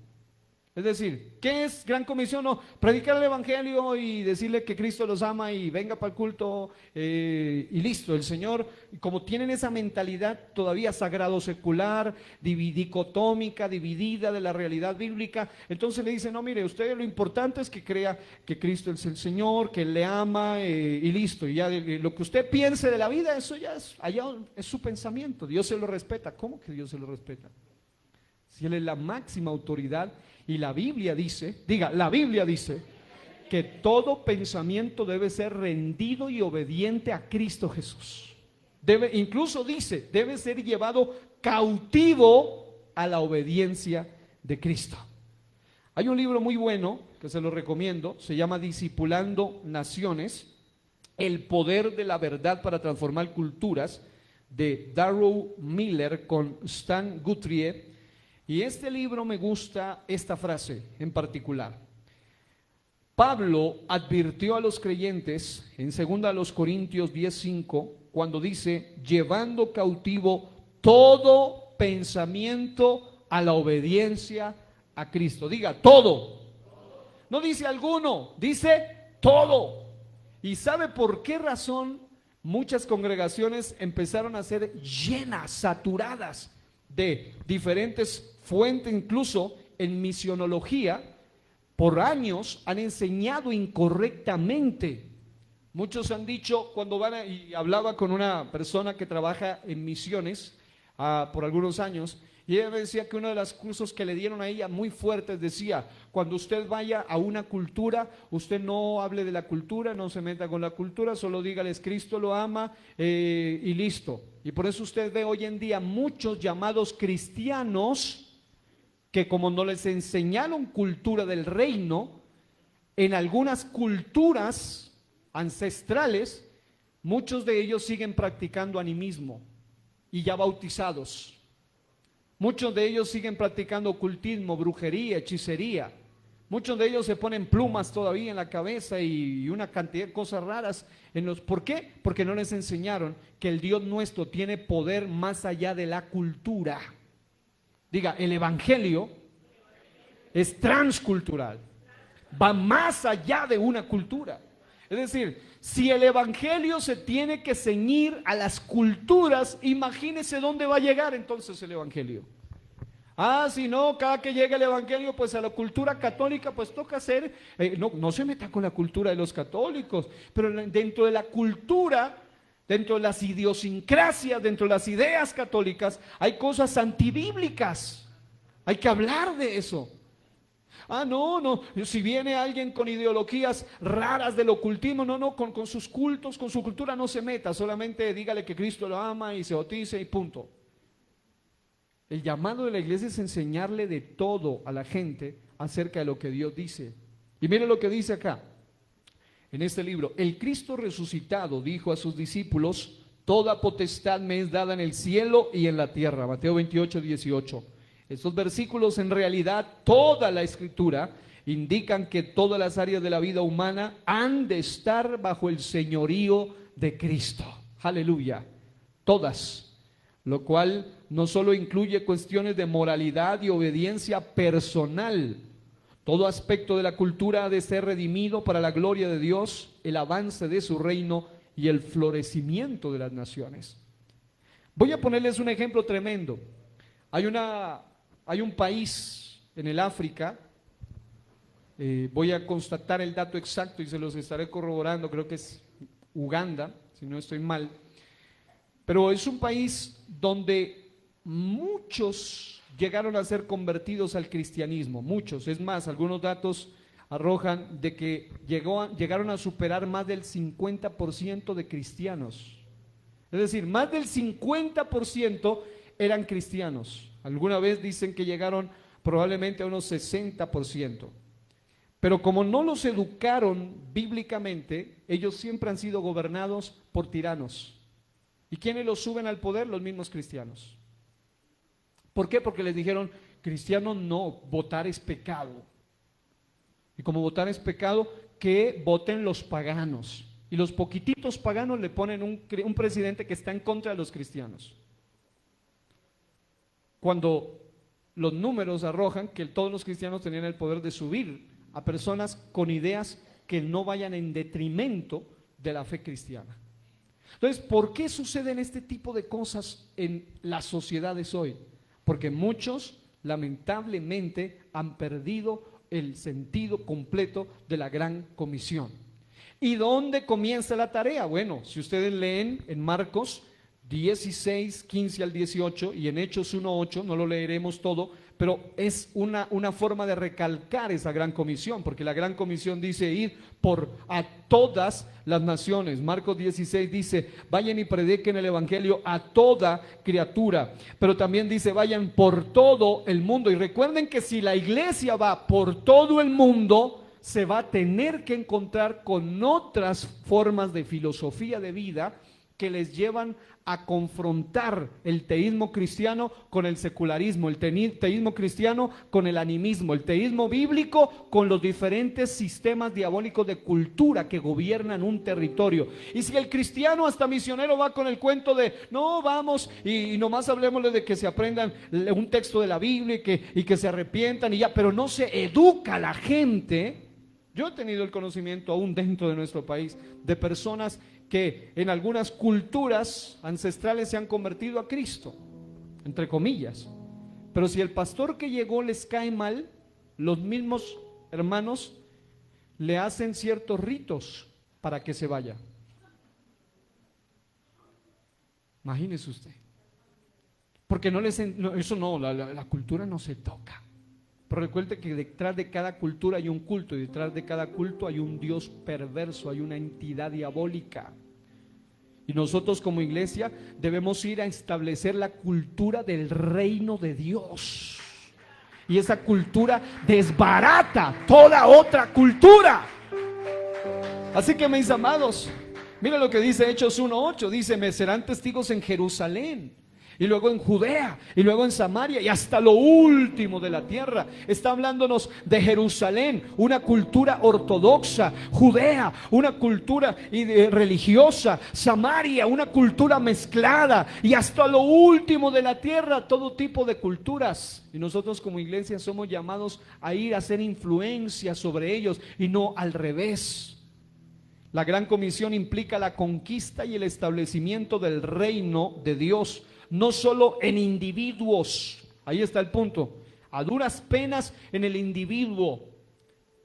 Es decir, ¿qué es gran comisión? No, predicar el evangelio y decirle que Cristo los ama y venga para el culto y listo. El Señor, como tienen esa mentalidad todavía sagrado secular, dicotómica, dividida de la realidad bíblica, entonces le dicen, no, mire, usted lo importante es que crea que Cristo es el Señor, que Él le ama y listo. Y ya lo que usted piense de la vida, eso ya es su pensamiento. Dios se lo respeta. ¿Cómo que Dios se lo respeta? Si Él es la máxima autoridad. Y la Biblia dice, la Biblia dice que todo pensamiento debe ser rendido y obediente a Cristo Jesús. Incluso dice, debe ser llevado cautivo a la obediencia de Cristo. Hay un libro muy bueno que se lo recomiendo, se llama Discipulando Naciones, el poder de la verdad para transformar culturas, de Darrell Miller con Stan Guthrie. Y este libro me gusta esta frase en particular. Pablo advirtió a los creyentes en 2 Corintios 10:5 cuando dice, llevando cautivo todo pensamiento a la obediencia a Cristo. Diga, todo. No dice alguno, dice todo. ¿Y sabe por qué razón muchas congregaciones empezaron a ser llenas, saturadas de diferentes fuentes? Incluso en misionología, por años han enseñado incorrectamente. Muchos han dicho, y hablaba con una persona que trabaja en misiones por algunos años, y ella me decía que uno de los cursos que le dieron a ella muy fuertes decía, cuando usted vaya a una cultura, usted no hable de la cultura, no se meta con la cultura, solo dígales Cristo lo ama y listo. Y por eso usted ve hoy en día muchos llamados cristianos que como no les enseñaron cultura del reino, en algunas culturas ancestrales, muchos de ellos siguen practicando animismo y ya bautizados. Muchos de ellos siguen practicando ocultismo, brujería, hechicería. Muchos de ellos se ponen plumas todavía en la cabeza y una cantidad de cosas raras. ¿Por qué? Porque no les enseñaron que el Dios nuestro tiene poder más allá de la cultura. Diga, el evangelio es transcultural, va más allá de una cultura. Es decir, si el evangelio se tiene que ceñir a las culturas, imagínese dónde va a llegar entonces el evangelio. Si no, cada que llega el evangelio, pues a la cultura católica, pues toca hacer, no se meta con la cultura de los católicos, pero dentro de la cultura, dentro de las idiosincrasias, dentro de las ideas católicas, hay cosas antibíblicas. Hay que hablar de eso. No, si viene alguien con ideologías raras del ocultismo, con sus cultos, con su cultura no se meta, solamente dígale que Cristo lo ama y se bautice y punto. El llamado de la iglesia es enseñarle de todo a la gente acerca de lo que Dios dice. Y mire lo que dice acá, en este libro. El Cristo resucitado dijo a sus discípulos, toda potestad me es dada en el cielo y en la tierra. Mateo 28:18. Estos versículos, en realidad, toda la escritura indican que todas las áreas de la vida humana han de estar bajo el señorío de Cristo. Aleluya. Todas. Lo cual no solo incluye cuestiones de moralidad y obediencia personal. Todo aspecto de la cultura ha de ser redimido para la gloria de Dios, el avance de su reino y el florecimiento de las naciones. Voy a ponerles un ejemplo tremendo. Hay un país en el África, voy a constatar el dato exacto y se los estaré corroborando, creo que es Uganda, si no estoy mal, pero es un país donde muchos llegaron a ser convertidos al cristianismo, muchos, es más, algunos datos arrojan de que llegaron a superar más del 50% de cristianos, es decir, más del 50% eran cristianos. Alguna vez dicen que llegaron probablemente a unos 60%. Pero como no los educaron bíblicamente, ellos siempre han sido gobernados por tiranos. ¿Y quiénes los suben al poder? Los mismos cristianos. ¿Por qué? Porque les dijeron, cristiano no, votar es pecado. Y como votar es pecado, que voten los paganos. Y los poquititos paganos le ponen un presidente que está en contra de los cristianos. Cuando los números arrojan que todos los cristianos tenían el poder de subir a personas con ideas que no vayan en detrimento de la fe cristiana. Entonces, ¿por qué suceden este tipo de cosas en las sociedades hoy? Porque muchos, lamentablemente, han perdido el sentido completo de la gran comisión. ¿Y dónde comienza la tarea? Bueno, si ustedes leen en Marcos 16, 15 al 18 y en Hechos 1:8, no lo leeremos todo, pero es una forma de recalcar esa gran comisión, porque la gran comisión dice ir a todas las naciones. Marcos 16 dice, vayan y prediquen el evangelio a toda criatura, pero también dice, vayan por todo el mundo. Y recuerden que si la iglesia va por todo el mundo, se va a tener que encontrar con otras formas de filosofía de vida que les llevan a confrontar el teísmo cristiano con el secularismo, el teísmo cristiano con el animismo, el teísmo bíblico con los diferentes sistemas diabólicos de cultura que gobiernan un territorio. Y si el cristiano hasta misionero va con el cuento de no, vamos y nomás hablemosles de que se aprendan un texto de la Biblia y que se arrepientan y ya, pero no se educa a la gente. Yo he tenido el conocimiento aún dentro de nuestro país de personas que en algunas culturas ancestrales se han convertido a Cristo, entre comillas, pero si el pastor que llegó les cae mal, los mismos hermanos le hacen ciertos ritos para que se vaya. Imagínese usted, porque la cultura no se toca. Pero recuerde que detrás de cada cultura hay un culto, y detrás de cada culto hay un Dios perverso, hay una entidad diabólica. Y nosotros como iglesia debemos ir a establecer la cultura del reino de Dios. Y esa cultura desbarata toda otra cultura. Así que, mis amados, miren lo que dice Hechos 1:8, dice, me serán testigos en Jerusalén, y luego en Judea, y luego en Samaria, y hasta lo último de la tierra. Está hablándonos de Jerusalén, una cultura ortodoxa; Judea, una cultura religiosa; Samaria, una cultura mezclada; y hasta lo último de la tierra, todo tipo de culturas. Y nosotros como iglesia somos llamados a ir a hacer influencia sobre ellos, y no al revés. La gran comisión implica la conquista y el establecimiento del reino de Dios, no solo en individuos, ahí está el punto, a duras penas en el individuo,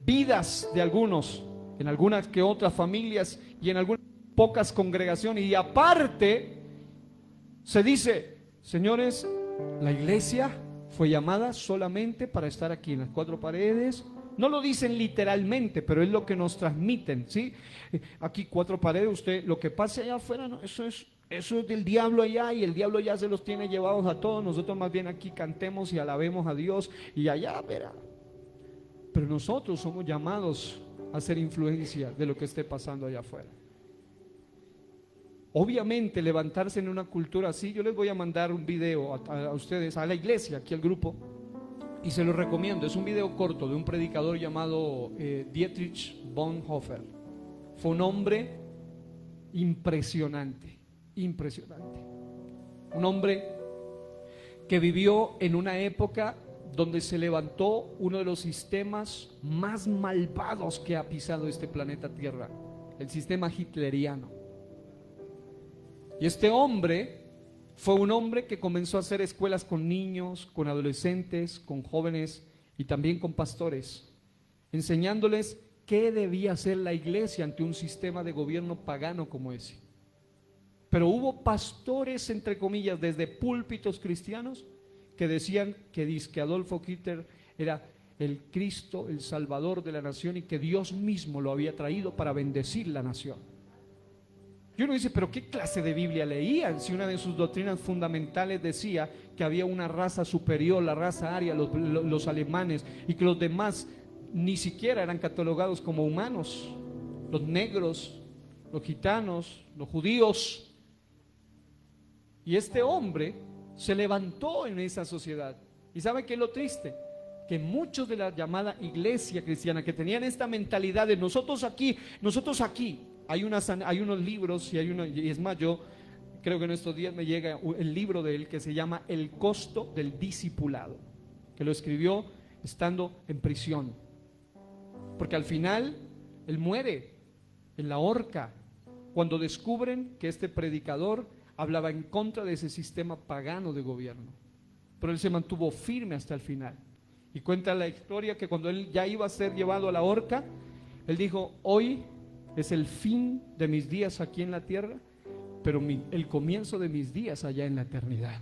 vidas de algunos, en algunas que otras familias y en algunas pocas congregaciones. Y aparte se dice, señores, la iglesia fue llamada solamente para estar aquí en las cuatro paredes. No lo dicen literalmente, pero es lo que nos transmiten, ¿sí? Aquí cuatro paredes, usted lo que pase allá afuera, no, eso es del diablo allá, y el diablo ya se los tiene llevados a todos. Nosotros más bien aquí cantemos y alabemos a Dios, y allá verá. Pero nosotros somos llamados a hacer influencia de lo que esté pasando allá afuera. Obviamente levantarse en una cultura así, yo les voy a mandar un video a ustedes, a la iglesia, aquí al grupo, y se lo recomiendo. Es un video corto de un predicador llamado Dietrich Bonhoeffer. Fue un hombre impresionante. Un hombre que vivió en una época donde se levantó uno de los sistemas más malvados que ha pisado este planeta Tierra, el sistema hitleriano. Y este hombre fue un hombre que comenzó a hacer escuelas con niños, con adolescentes, con jóvenes y también con pastores, enseñándoles qué debía hacer la iglesia ante un sistema de gobierno pagano como ese. Pero hubo pastores, entre comillas, desde púlpitos cristianos, que decían que Adolfo Hitler era el Cristo, el Salvador de la nación, y que Dios mismo lo había traído para bendecir la nación. Y uno dice, pero ¿qué clase de Biblia leían? Si una de sus doctrinas fundamentales decía que había una raza superior, la raza aria, los alemanes, y que los demás ni siquiera eran catalogados como humanos, los negros, los gitanos, los judíos. Y este hombre se levantó en esa sociedad. ¿Y sabe qué es lo triste? que muchos de la llamada iglesia cristiana que tenían esta mentalidad de nosotros aquí, hay unos libros y es más, yo creo que en estos días me llega el libro de él que se llama El costo del discipulado, que lo escribió estando en prisión, porque al final él muere en la horca cuando descubren que este predicador hablaba en contra de ese sistema pagano de gobierno, pero él se mantuvo firme hasta el final. Y cuenta la historia que cuando él ya iba a ser llevado a la horca, él dijo: hoy es el fin de mis días aquí en la tierra, pero el comienzo de mis días allá en la eternidad.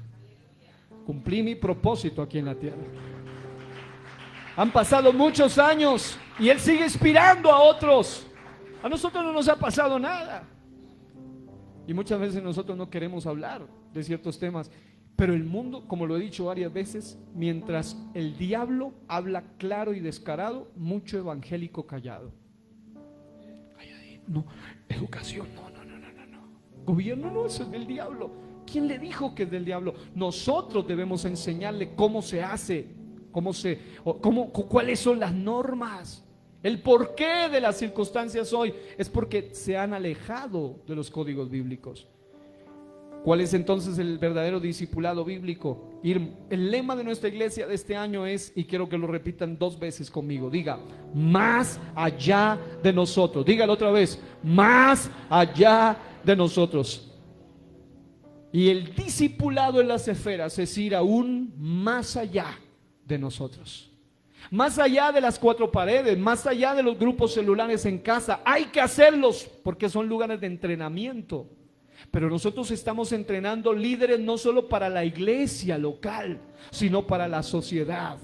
Cumplí mi propósito aquí en la tierra. Han pasado muchos años y él sigue inspirando a otros. A nosotros no nos ha pasado nada. Y muchas veces nosotros no queremos hablar de ciertos temas. Pero el mundo, como lo he dicho varias veces, mientras el diablo habla claro y descarado, mucho evangélico callado. No, educación, no. Gobierno no, eso es del diablo. ¿Quién le dijo que es del diablo? Nosotros debemos enseñarle cómo se hace, cuáles son las normas. El porqué de las circunstancias hoy es porque se han alejado de los códigos bíblicos. ¿Cuál es entonces el verdadero discipulado bíblico? El lema de nuestra iglesia de este año es, y quiero que lo repitan 2 veces conmigo, diga: más allá de nosotros. Dígalo otra vez: más allá de nosotros. Y el discipulado en las esferas es ir aún más allá de nosotros, más allá de las 4 paredes, más allá de los grupos celulares en casa. Hay que hacerlos porque son lugares de entrenamiento. Pero nosotros estamos entrenando líderes no solo para la iglesia local, sino para la sociedad.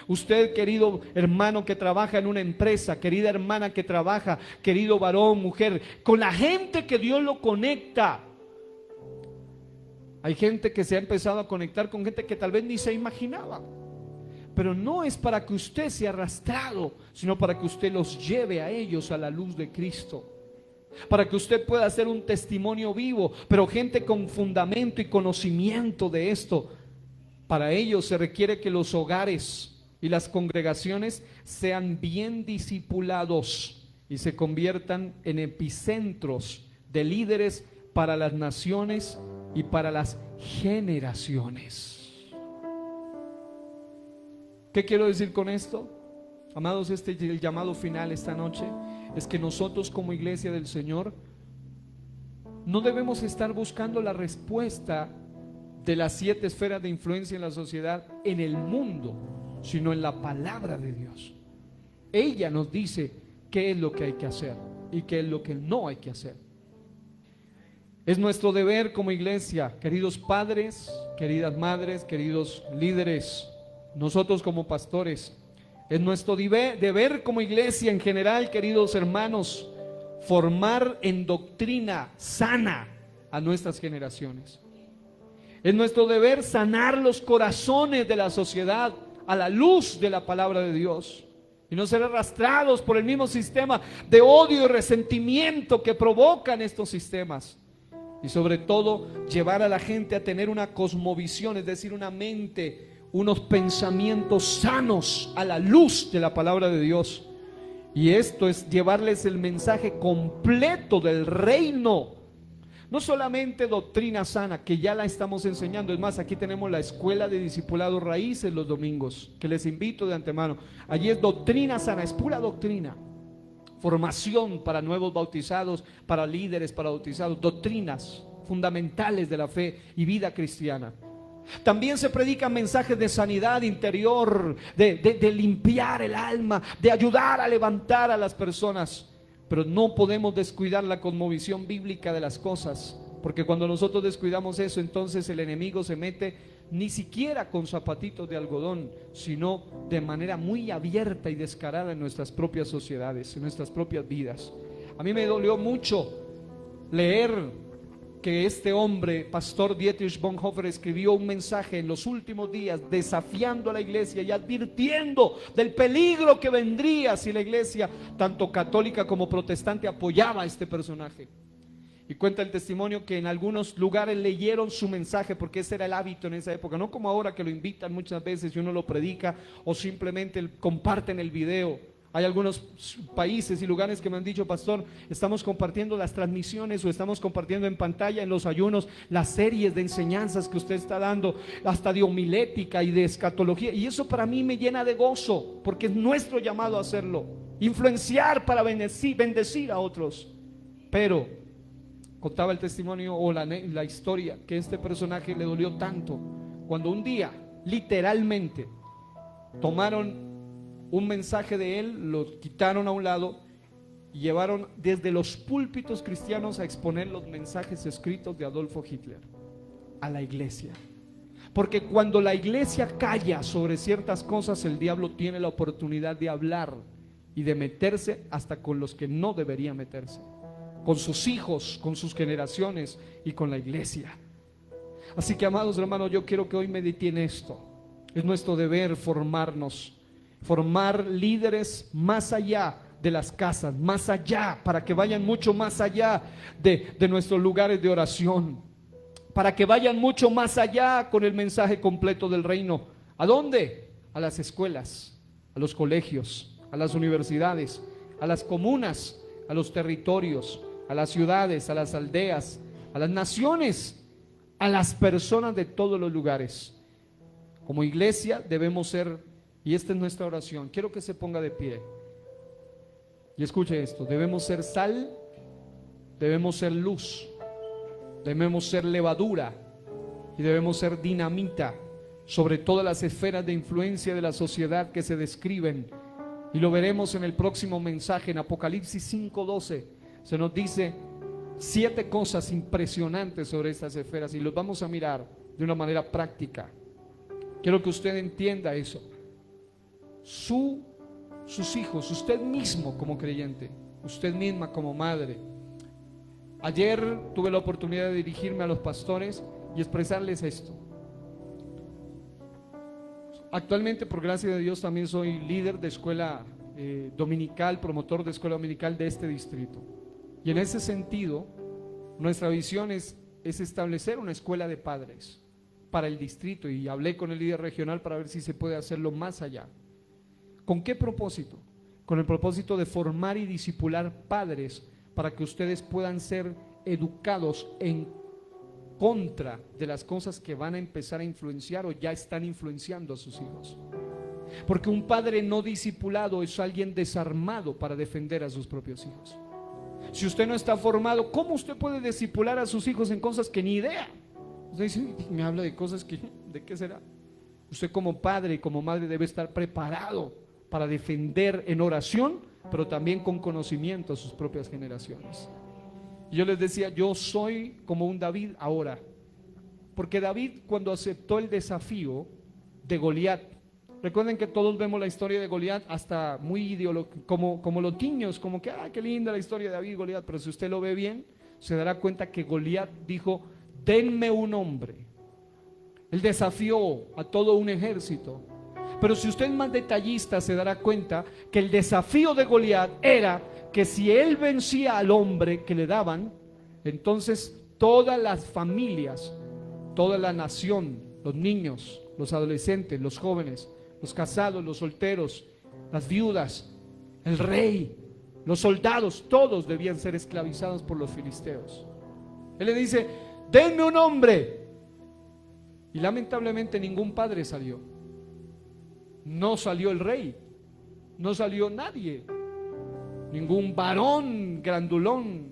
Usted, querido hermano que trabaja en una empresa, querida hermana que trabaja, querido varón, mujer, con la gente que Dios lo conecta. Hay gente que se ha empezado a conectar con gente que tal vez ni se imaginaba. Pero no es para que usted sea arrastrado, sino para que usted los lleve a ellos a la luz de Cristo. Para que usted pueda hacer un testimonio vivo, pero gente con fundamento y conocimiento de esto. Para ello se requiere que los hogares y las congregaciones sean bien discipulados y se conviertan en epicentros de líderes para las naciones y para las generaciones. ¿Qué quiero decir con esto? Amados, el llamado final esta noche es que nosotros como iglesia del Señor no debemos estar buscando la respuesta de las 7 esferas de influencia en la sociedad en el mundo, sino en la palabra de Dios. Ella nos dice qué es lo que hay que hacer y qué es lo que no hay que hacer. Es nuestro deber como iglesia, queridos padres, queridas madres, queridos líderes, nosotros como pastores, es nuestro deber como iglesia en general, queridos hermanos, formar en doctrina sana a nuestras generaciones. Es nuestro deber sanar los corazones de la sociedad a la luz de la palabra de Dios y no ser arrastrados por el mismo sistema de odio y resentimiento que provocan estos sistemas. Y sobre todo llevar a la gente a tener una cosmovisión, es decir, una mente, unos pensamientos sanos a la luz de la palabra de Dios. Y esto es llevarles el mensaje completo del reino. No solamente doctrina sana, que ya la estamos enseñando. Es más, aquí tenemos la escuela de discipulado Raíces los domingos, que les invito de antemano. Allí es doctrina sana, es pura doctrina. Formación para nuevos bautizados, para líderes, para bautizados. Doctrinas fundamentales de la fe y vida cristiana. También se predican mensajes de sanidad interior, de limpiar el alma, de ayudar a levantar a las personas. Pero no podemos descuidar la cosmovisión bíblica de las cosas, porque cuando nosotros descuidamos eso, entonces el enemigo se mete ni siquiera con zapatitos de algodón, sino de manera muy abierta y descarada en nuestras propias sociedades, en nuestras propias vidas. A mí me dolió mucho leer que este hombre, pastor Dietrich Bonhoeffer, escribió un mensaje en los últimos días desafiando a la iglesia y advirtiendo del peligro que vendría si la iglesia, tanto católica como protestante, apoyaba a este personaje. Y cuenta el testimonio que en algunos lugares leyeron su mensaje, porque ese era el hábito en esa época, no como ahora que lo invitan muchas veces y uno lo predica o simplemente comparten el video. Hay algunos países y lugares que me han dicho: pastor, estamos compartiendo las transmisiones o estamos compartiendo en pantalla en los ayunos las series de enseñanzas que usted está dando, hasta de homilética y de escatología, y eso para mí me llena de gozo, porque es nuestro llamado a hacerlo, influenciar para bendecir a otros. Pero contaba el testimonio o la historia que este personaje le dolió tanto cuando un día literalmente tomaron un mensaje de él, lo quitaron a un lado y llevaron desde los púlpitos cristianos a exponer los mensajes escritos de Adolfo Hitler a la iglesia. Porque cuando la iglesia calla sobre ciertas cosas, el diablo tiene la oportunidad de hablar y de meterse hasta con los que no debería meterse, con sus hijos, con sus generaciones y con la iglesia. Así que, amados hermanos, yo quiero que hoy mediten esto. Es nuestro deber formarnos, formar líderes más allá de las casas, más allá, para que vayan mucho más allá de nuestros lugares de oración, para que vayan mucho más allá con el mensaje completo del reino. ¿A dónde? A las escuelas, a los colegios, a las universidades, a las comunas, a los territorios, a las ciudades, a las aldeas, a las naciones, a las personas de todos los lugares. Como iglesia debemos ser, y esta es nuestra oración, quiero que se ponga de pie y escuche esto: debemos ser sal, debemos ser luz, debemos ser levadura y debemos ser dinamita sobre todas las esferas de influencia de la sociedad que se describen, y lo veremos en el próximo mensaje. En Apocalipsis 5:12 se nos dice 7 cosas impresionantes sobre estas esferas y los vamos a mirar de una manera práctica. Quiero que usted entienda eso. Sus hijos, usted mismo como creyente, usted misma como madre. Ayer tuve la oportunidad de dirigirme a los pastores y expresarles esto. Actualmente, por gracia de Dios, también soy líder de escuela dominical, promotor de escuela dominical de este distrito. Y en ese sentido, nuestra visión es establecer una escuela de padres para el distrito, y hablé con el líder regional para ver si se puede hacerlo más allá. ¿Con qué propósito? Con el propósito de formar y discipular padres para que ustedes puedan ser educados en contra de las cosas que van a empezar a influenciar o ya están influenciando a sus hijos. Porque un padre no discipulado es alguien desarmado para defender a sus propios hijos. Si usted no está formado, ¿cómo usted puede discipular a sus hijos en cosas que ni idea? Usted dice: me habla de cosas que, ¿de qué será? Usted como padre y como madre debe estar preparado para defender en oración, pero también con conocimiento a sus propias generaciones. Y yo les decía: yo soy como un David ahora, porque David, cuando aceptó el desafío de Goliat, recuerden que todos vemos la historia de Goliat hasta muy como los niños, como que qué linda la historia de David y Goliat, pero si usted lo ve bien, se dará cuenta que Goliat dijo: denme un hombre. Él desafió a todo un ejército. Pero si usted es más detallista, se dará cuenta que el desafío de Goliat era que si él vencía al hombre que le daban, entonces todas las familias, toda la nación, los niños, los adolescentes, los jóvenes, los casados, los solteros, las viudas, el rey, los soldados, todos debían ser esclavizados por los filisteos. Él le dice: denme un hombre. Y lamentablemente ningún padre salió. No salió el rey, no salió nadie, ningún varón grandulón,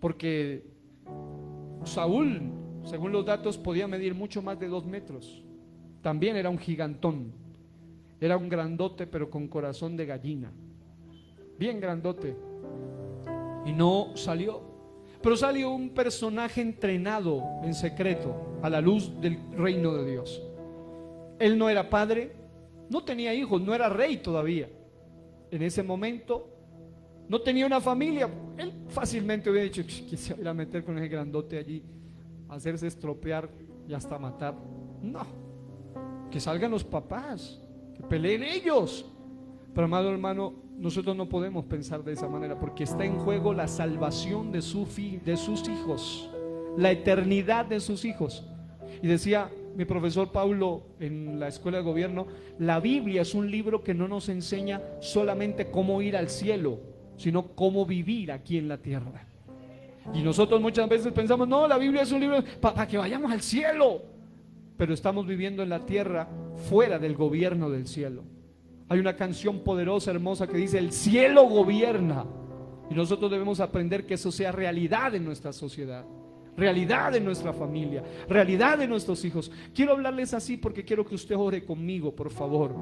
porque Saúl, según los datos, podía medir mucho más de 2 metros. También era un gigantón, era un grandote, pero con corazón de gallina, bien grandote. Y no salió. Pero salió un personaje entrenado en secreto a la luz del reino de Dios. Él no era padre, no tenía hijos, no era rey todavía. En ese momento no tenía una familia. Él fácilmente hubiera dicho: ¿quién se va a ir a meter con ese grandote allí, a hacerse estropear y hasta matar? No, que salgan los papás, que peleen ellos. Pero amado hermano, nosotros no podemos pensar de esa manera, porque está en juego la salvación de sus hijos, la eternidad de sus hijos. Y decía mi profesor Paulo en la escuela de gobierno, la Biblia es un libro que no nos enseña solamente cómo ir al cielo, sino cómo vivir aquí en la tierra. Y nosotros muchas veces pensamos, no, la Biblia es un libro para que vayamos al cielo, pero estamos viviendo en la tierra fuera del gobierno del cielo. Hay una canción poderosa, hermosa, que dice: el cielo gobierna. Y nosotros debemos aprender que eso sea realidad en nuestra sociedad, realidad en nuestra familia, realidad en nuestros hijos. Quiero hablarles así porque quiero que usted ore conmigo, por favor.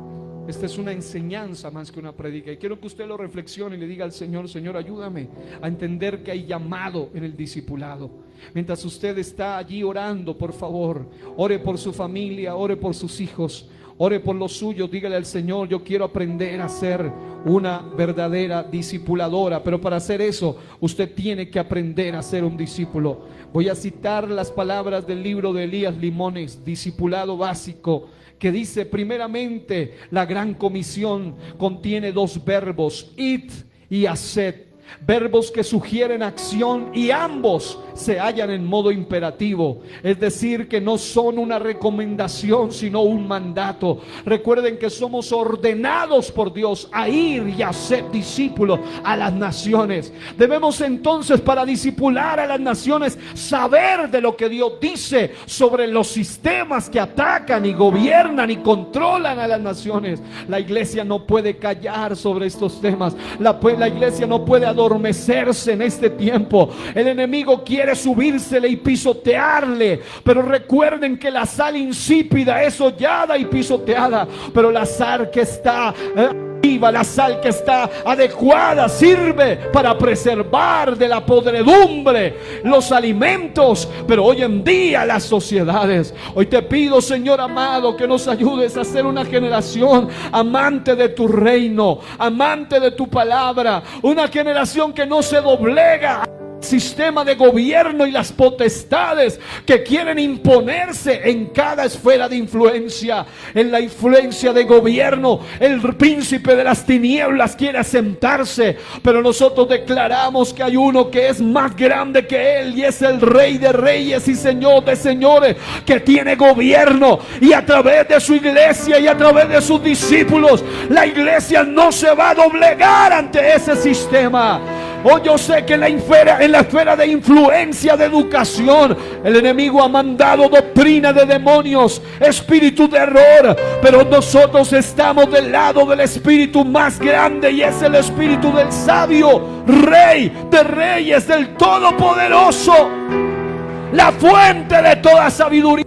Esta es una enseñanza más que una prédica, y quiero que usted lo reflexione y le diga al Señor: Señor, ayúdame a entender que hay llamado en el discipulado. Mientras usted está allí orando, por favor, ore por su familia, ore por sus hijos, ore por los suyos. Dígale al Señor: yo quiero aprender a ser una verdadera discipuladora. Pero para hacer eso, usted tiene que aprender a ser un discípulo. Voy a citar las palabras del libro de Elías Limones, Discipulado Básico, que dice: primeramente, la gran comisión contiene dos verbos, id y haced, verbos que sugieren acción, y ambos se hallan en modo imperativo, es decir, que no son una recomendación sino un mandato. Recuerden que somos ordenados por Dios a ir y a ser discípulos a las naciones. Debemos entonces, para discipular a las naciones, saber de lo que Dios dice sobre los sistemas que atacan y gobiernan y controlan a las naciones. La iglesia no puede callar sobre estos temas. La iglesia no puede adormecerse en este tiempo. El enemigo quiere subírsele y pisotearle, pero recuerden que la sal insípida es hollada y pisoteada, pero la sal que está viva, la sal que está adecuada, sirve para preservar de la podredumbre los alimentos. Pero hoy en día las sociedades, hoy te pido, Señor amado, que nos ayudes a ser una generación amante de tu reino, amante de tu palabra, una generación que no se doblega sistema de gobierno y las potestades que quieren imponerse en cada esfera de influencia. En la influencia de gobierno, el príncipe de las tinieblas quiere asentarse, pero nosotros declaramos que hay uno que es más grande que él, y es el Rey de Reyes y Señor de Señores, que tiene gobierno, y a través de su iglesia y a través de sus discípulos, la iglesia no se va a doblegar ante ese sistema. Oh, yo sé que en la esfera de influencia, de educación, el enemigo ha mandado doctrina de demonios, espíritu de error, pero nosotros estamos del lado del espíritu más grande, y es el espíritu del sabio, Rey de Reyes, del Todopoderoso, la fuente de toda sabiduría.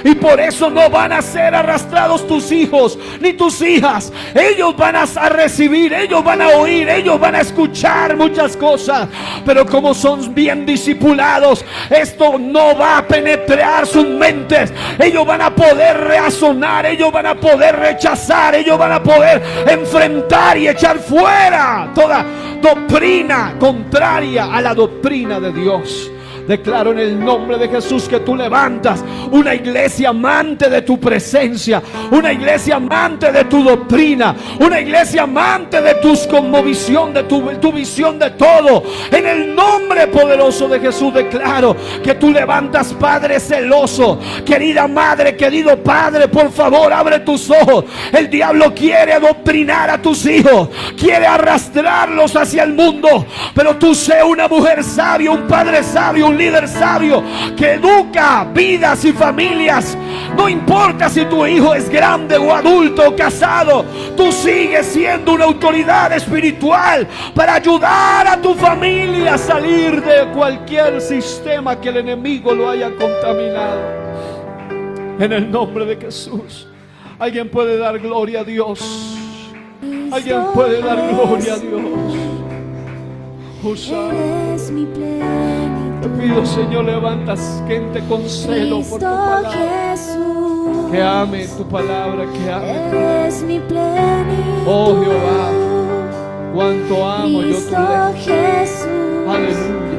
Y por eso no van a ser arrastrados tus hijos ni tus hijas. Ellos van a recibir, ellos van a oír, ellos van a escuchar muchas cosas, pero como son bien discipulados, esto no va a penetrar sus mentes. Ellos van a poder razonar, ellos van a poder rechazar, ellos van a poder enfrentar y echar fuera toda doctrina contraria a la doctrina de Dios. Declaro en el nombre de Jesús que tú levantas una iglesia amante de tu presencia, una iglesia amante de tu doctrina, una iglesia amante de tus cosmovisión, de tu visión de todo. En el nombre poderoso de Jesús declaro que tú levantas padre celoso. Querida madre, querido padre, por favor abre tus ojos. El diablo quiere adoctrinar a tus hijos, quiere arrastrarlos hacia el mundo, pero tú sé una mujer sabia, un padre sabio, un líder sabio que educa vidas y familias. No importa si tu hijo es grande o adulto o casado, tú sigues siendo una autoridad espiritual para ayudar a tu familia a salir de cualquier sistema que el enemigo lo haya contaminado. En el nombre de Jesús, alguien puede dar gloria a Dios. Alguien puede dar gloria a Dios. Eres mi plenitud. Te pido, Señor, levantas gente con celo por tu palabra, Jesús, que ame tu palabra, que ame. eres mi plenitud. Oh Jehová, cuánto amo yo tu ley. Jesús, Aleluya.